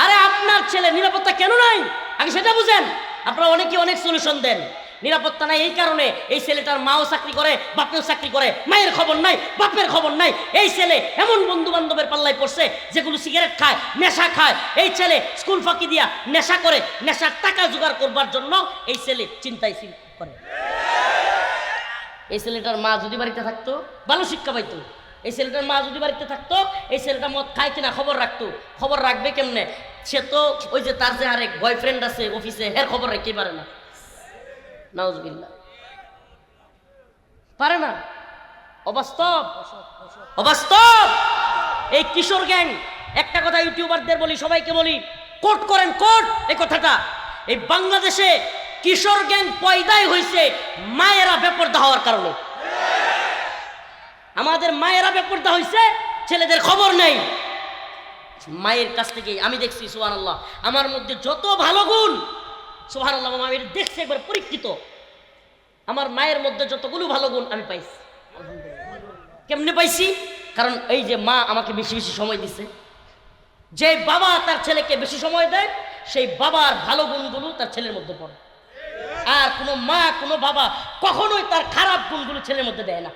আরে আপনার ছেলে নিরাপত্তা কেন নাই আগে সেটা বুঝেন। আপনারা অনেকে অনেক সলিউশন দেন। নিরাপত্তা নাই এই কারণে, এই ছেলেটার মাও চাকরি করে, বাপেও চাকরি করে, মায়ের খবর নাই, বাপের খবর নাই। এই ছেলে এমন বন্ধু বান্ধবের পাল্লায় পড়ছে যেগুলো সিগারেট খায়, নেশা খায়। এই ছেলে স্কুল ফাঁকি দিয়া নেশা করে, নেশার টাকা জোগাড় করবার জন্য এই ছেলে চিন্তায় করে। এই ছেলেটার মা যদি বাড়িতে থাকতো ভালো শিক্ষা পাইতো। এই ছেলেটার মা যদি বাড়িতে থাকতো, এই ছেলেটা মদ খায় কিনা খবর রাখতো। খবর রাখবে কেমনে? সে তো ওই যে তার যে আরেক বয়ফ্রেন্ড আছে অফিসে, এর খবর রাখতে পারে না। নাউজুবিল্লাহ, পারে না। অবাস্তব, অবাস্তব। এই কিশোর গ্যাং, একটা কথা ইউটিউবারদের বলি, সবাইকে বলি, কোট করেন, কোট এই কথাটা। এই বাংলাদেশে কিশোর গ্যাং পয়দাই হয়েছে মায়েরা বেপরদা হওয়ার কারণে। আমাদের মায়েরা বেপরদা হয়েছে, ছেলেদের খবর নেই। মায়ের কাছ থেকে আমি দেখছি সুবহানাল্লাহ, আমার মধ্যে যত ভালো গুণ, সুবহানাল্লাহ, আমি দেখছি একবার পরীক্ষিত, আমার মায়ের মধ্যে যতগুলো ভালো গুণ আমি পাইছি। কেমনে পাইছি? কারণ এই যে মা আমাকে বেশি বেশি সময় দিছে। যে বাবা তার ছেলেকে বেশি সময় দেয়, সেই বাবার ভালো গুণগুলো তার ছেলের মধ্যে পড়ে। আর কোনো মা, কোনো বাবা কখনোই তার খারাপ গুণগুলো ছেলের মধ্যে দেয় না।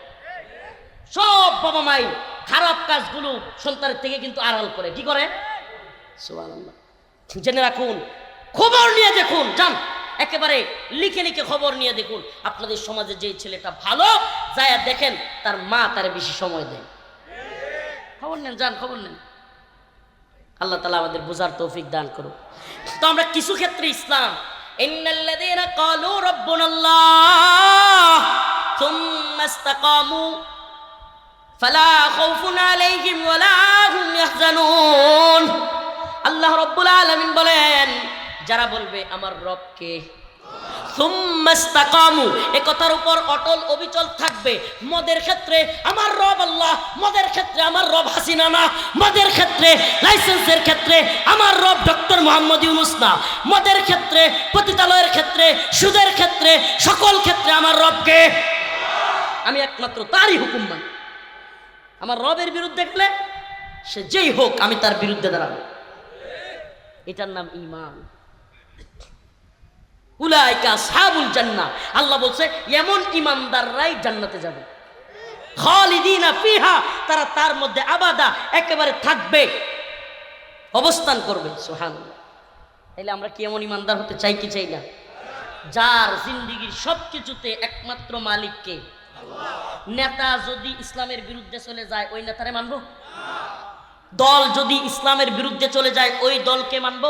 সব বাবা মাই খারাপ কাজগুলো সন্তানের থেকে কিন্তু আড়াল করে। কি করে? সুবহানাল্লাহ। জেনে রাখুন, খবর নিয়ে দেখুন, যান একেবারে লিখে লিখে খবর নিয়ে দেখুন আপনাদের সমাজে যে ছেলেটা ভালো, যায় দেখেন তার মা তারে বেশি সময় দেয়। খবর নেন, যান খবর নেন। আল্লাহ তাআলা আমাদের বুঝার তৌফিক দান করুন। তো আমরা কিছু ক্ষেত্রে ইসলাম, ইন্নাল্লাযীনা ক্বালু রাব্বুনাল্লাহ সুম্মা ইসতাকামু ফালা খাউফুন আলাইহিম ওয়ালা হুম ইয়াহজানুন। আল্লাহ রাব্বুল আলামিন বলেন, যারা বলবে আমার রবকে, সুম্মা ইসতাকামু, এই কথার উপর অটল অবিচল থাকবে। মদের ক্ষেত্রে আমার রব আল্লাহ, মদের ক্ষেত্রে আমার রব হাসিনা না, মদের ক্ষেত্রে লাইসেন্সের ক্ষেত্রে আমার রব ডক্টর মোহাম্মদ ইউনূস না, মদের ক্ষেত্রে, পতিতালয়ের ক্ষেত্রে, সুদের ক্ষেত্রে, সকল ক্ষেত্রে আমার রবকে, আমি একমাত্র তারই হুকুম মানি। আমার রবের বিরুদ্ধে গেলে সে যেই হোক আমি তার বিরুদ্ধে দাঁড়াবো। এটার নাম ঈমান। উলাইকা আসহাবুল জান্নাহ, আল্লাহ বলছে এমন ঈমানদাররাই জান্নাতে যাবে। খালিদিনা ফিহা, তারা তার মধ্যে আবাদা, একেবারে থাকবে, অবস্থান করবে। সুবহানাল্লাহ। তাইলে আমরা কি এমন ঈমানদার হতে চাই কি চাই না? যার জিন্দেগীর সবকিছুতে একমাত্র মালিককে। নেতা যদি ইসলামের বিরুদ্ধে চলে যায় ওই নেতারে মানব? দল যদি ইসলামের বিরুদ্ধে চলে যায় ওই দলকে মানব?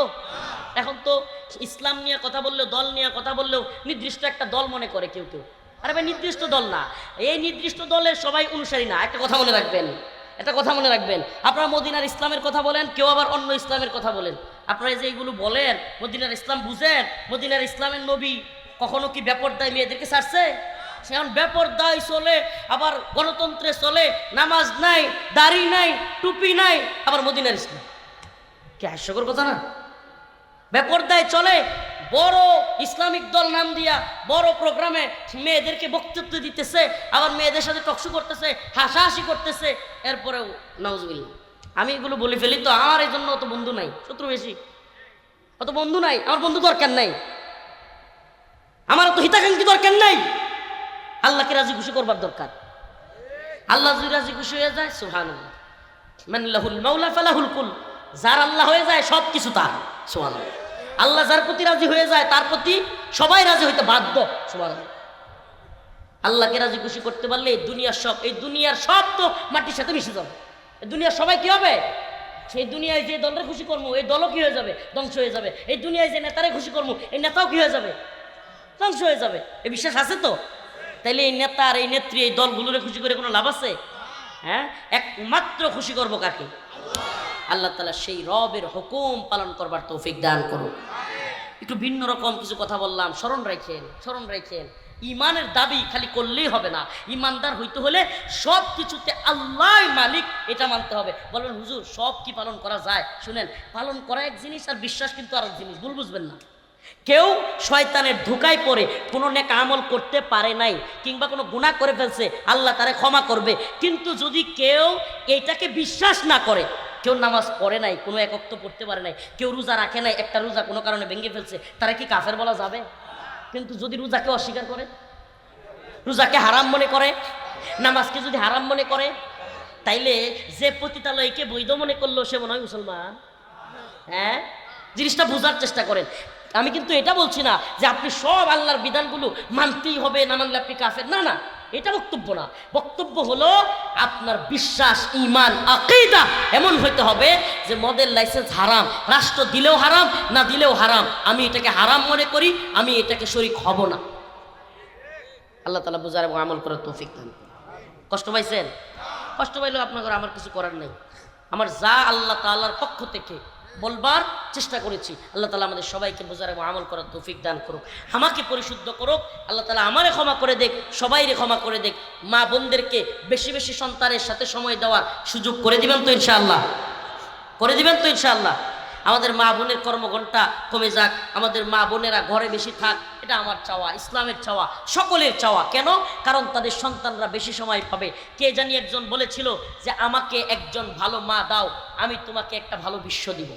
এখন তো ইসলাম নিয়ে কথা বললেও, দল নিয়ে কথা বললেও নির্দিষ্ট একটা দল মনে করে কেউ কেউ। আরে ভাই, নির্দিষ্ট দল না, এই নির্দিষ্ট দলের সবাই অনুসারী না। একটা কথা মনে রাখবেন, একটা কথা মনে রাখবেন, আপনারা মদিনার ইসলামের কথা বলেন, কেউ আবার অন্য ইসলামের কথা বলেন। আপনারা যে এইগুলো বলেন, মদিনার ইসলাম বুঝেন? মদিনার ইসলামের নবী কখনো কি বেপরদায় মেয়েদেরকে ছাড়ছে? সেমন বেপরদায় চলে, আবার গণতন্ত্রে চলে, নামাজ নাই, দাড়ি নাই, টুপি নাই, আবার মদিনার ইসলাম। কি হাস্যকর কথা না? বেপরদায় চলে, বড় ইসলামিক দল নাম দিয়া বড় প্রোগ্রামে মেয়েদেরকে বক্তৃত্ব দিতেছে, আবার মেয়েদের সাথে টকশো করতেছে, হাসাহাসি করতেছে। এরপরেও নাউজুবিল্লাহ, আমি এগুলো বলে ফেলি তো, আমার এই জন্য অত বন্ধু নাই, শত্রু বেশি, অত বন্ধু নাই, আমার বন্ধু দরকার নাই, আমার অত হিতাকাঙ্ক্ষী দরকার নাই। আল্লাহকে রাজি খুশি করবার দরকার। আল্লাহ যদি রাজি খুশি হয়ে যায়, সুবহানাল্লাহ, মান লাহুল মাওলা ফালাহুল কুল, যার আল্লাহ হয়ে যায় সব কিছু তার। সুবহানাল্লাহ। আল্লাহ যার প্রতি রাজি হয়ে যায় তার প্রতি সবাই রাজি হইতে বাধ্য। সুবহানাল্লাহ। আল্লাহকে রাজি খুশি করতে পারলে এই দুনিয়ার সব তো মাটির সাথে মিশে যাবে। এই দুনিয়ার সবাই কি হবে? সেই দুনিয়ায় যে দলের খুশি করবো এই দলও কি হয়ে যাবে? ধ্বংস হয়ে যাবে। এই দুনিয়ায় যে নেতারে খুশি করবো এই নেতাও কি হয়ে যাবে? ধ্বংস হয়ে যাবে। এই বিশ্বাস আছে তো? তাইলে এই নেতা আর এই নেত্রী এই দলগুলোরে খুশি করে কোনো লাভ আছে? হ্যাঁ, একমাত্র খুশি করবো কাকে? আল্লাহ তাআলা সেই রবের হুকুম পালন করবার তৌফিক দান করুক। একটু ভিন্ন রকম কিছু কথা বললাম, স্মরণ রাখেন। ইমানের দাবি খালি করলেই হবে না, ইমানদার হইতে হলে সব কিছুতে আল্লাহ মালিক এটা মানতে হবে। বলেন হুজুর সব কি পালন করা যায়? শুনেন, পালন করা এক জিনিস আর বিশ্বাস কিন্তু আরেক জিনিস, ভুল বুঝবেন না। কেউ শয়তানের ধোঁকায় পড়ে কোনো নেক আমল করতে পারে নাই কিংবা কোনো গুনাহ করে ফেলছে, আল্লাহ তারে ক্ষমা করবে। কিন্তু যদি কেউ এইটাকে বিশ্বাস না করে, কেউ নামাজ পড়ে নাই, কোনো এক ওয়াক্ত পড়তে পারে নাই, কেউ রোজা রাখে নাই, একটা রোজা কোনো কারণে ভেঙে ফেলছে, তারা কি কাফের বলা যাবে? কিন্তু যদি রোজাকে অস্বীকার করে, রোজাকে হারাম মনে করে, নামাজকে যদি হারাম মনে করে, তাইলে যে পতিতালয়কে বৈধ মনে করলো সে মনে হয় মুসলমান? হ্যাঁ, জিনিসটা বোঝার চেষ্টা করেন। আমি কিন্তু এটা বলছি না যে আপনি সব আল্লাহর বিধানগুলো মানতেই হবে, না মানলে আপনি কাফের, না না, এটা বক্তব্য না। বক্তব্য হলো আপনার বিশ্বাস, ঈমান, আকীদা এমন হইতে হবে যে মদের লাইসেন্স হারাম, রাষ্ট্র দিলেও হারাম, না দিলেও হারাম, আমি এটাকে হারাম মনে করি, আমি এটাকে শরীক হব না। আল্লাহ তাআলা বুঝার এবং আমল করার তৌফিক দান। কষ্ট পাইছেন? কষ্ট পাইলেও আপনাদের আমার কিছু করার নেই। আমার যা আল্লাহ তাআলার পক্ষ থেকে বলবার চেষ্টা করেছি, আল্লাহ তাআলা আমাদের সবাইকে বোঝার এবং আমল করার তৌফিক দান করুক, আমাকে পরিশুদ্ধ করুক। আল্লাহ তাআলা আমারে ক্ষমা করে দেখ, সবাইরে ক্ষমা করে দেখ। মা বোনদেরকে বেশি বেশি সন্তানের সাথে সময় দেওয়ার সুযোগ করে দিবেন তো ইনশাআল্লাহ? করে দিবেন তো ইনশাআল্লাহ? আমাদের মা বোনের কর্মঘণ্টা কমে যাক, আমাদের মা বোনেরা ঘরে বেশি থাক, এটা আমার চাওয়া, ইসলামের চাওয়া, সকলের চাওয়া। কেন? কারণ তাদের সন্তানরা বেশি সময় পাবে। কে জানি একজন বলেছিল যে আমাকে একজন ভালো মা দাও, আমি তোমাকে একটা ভালো বিশ্ব দিব।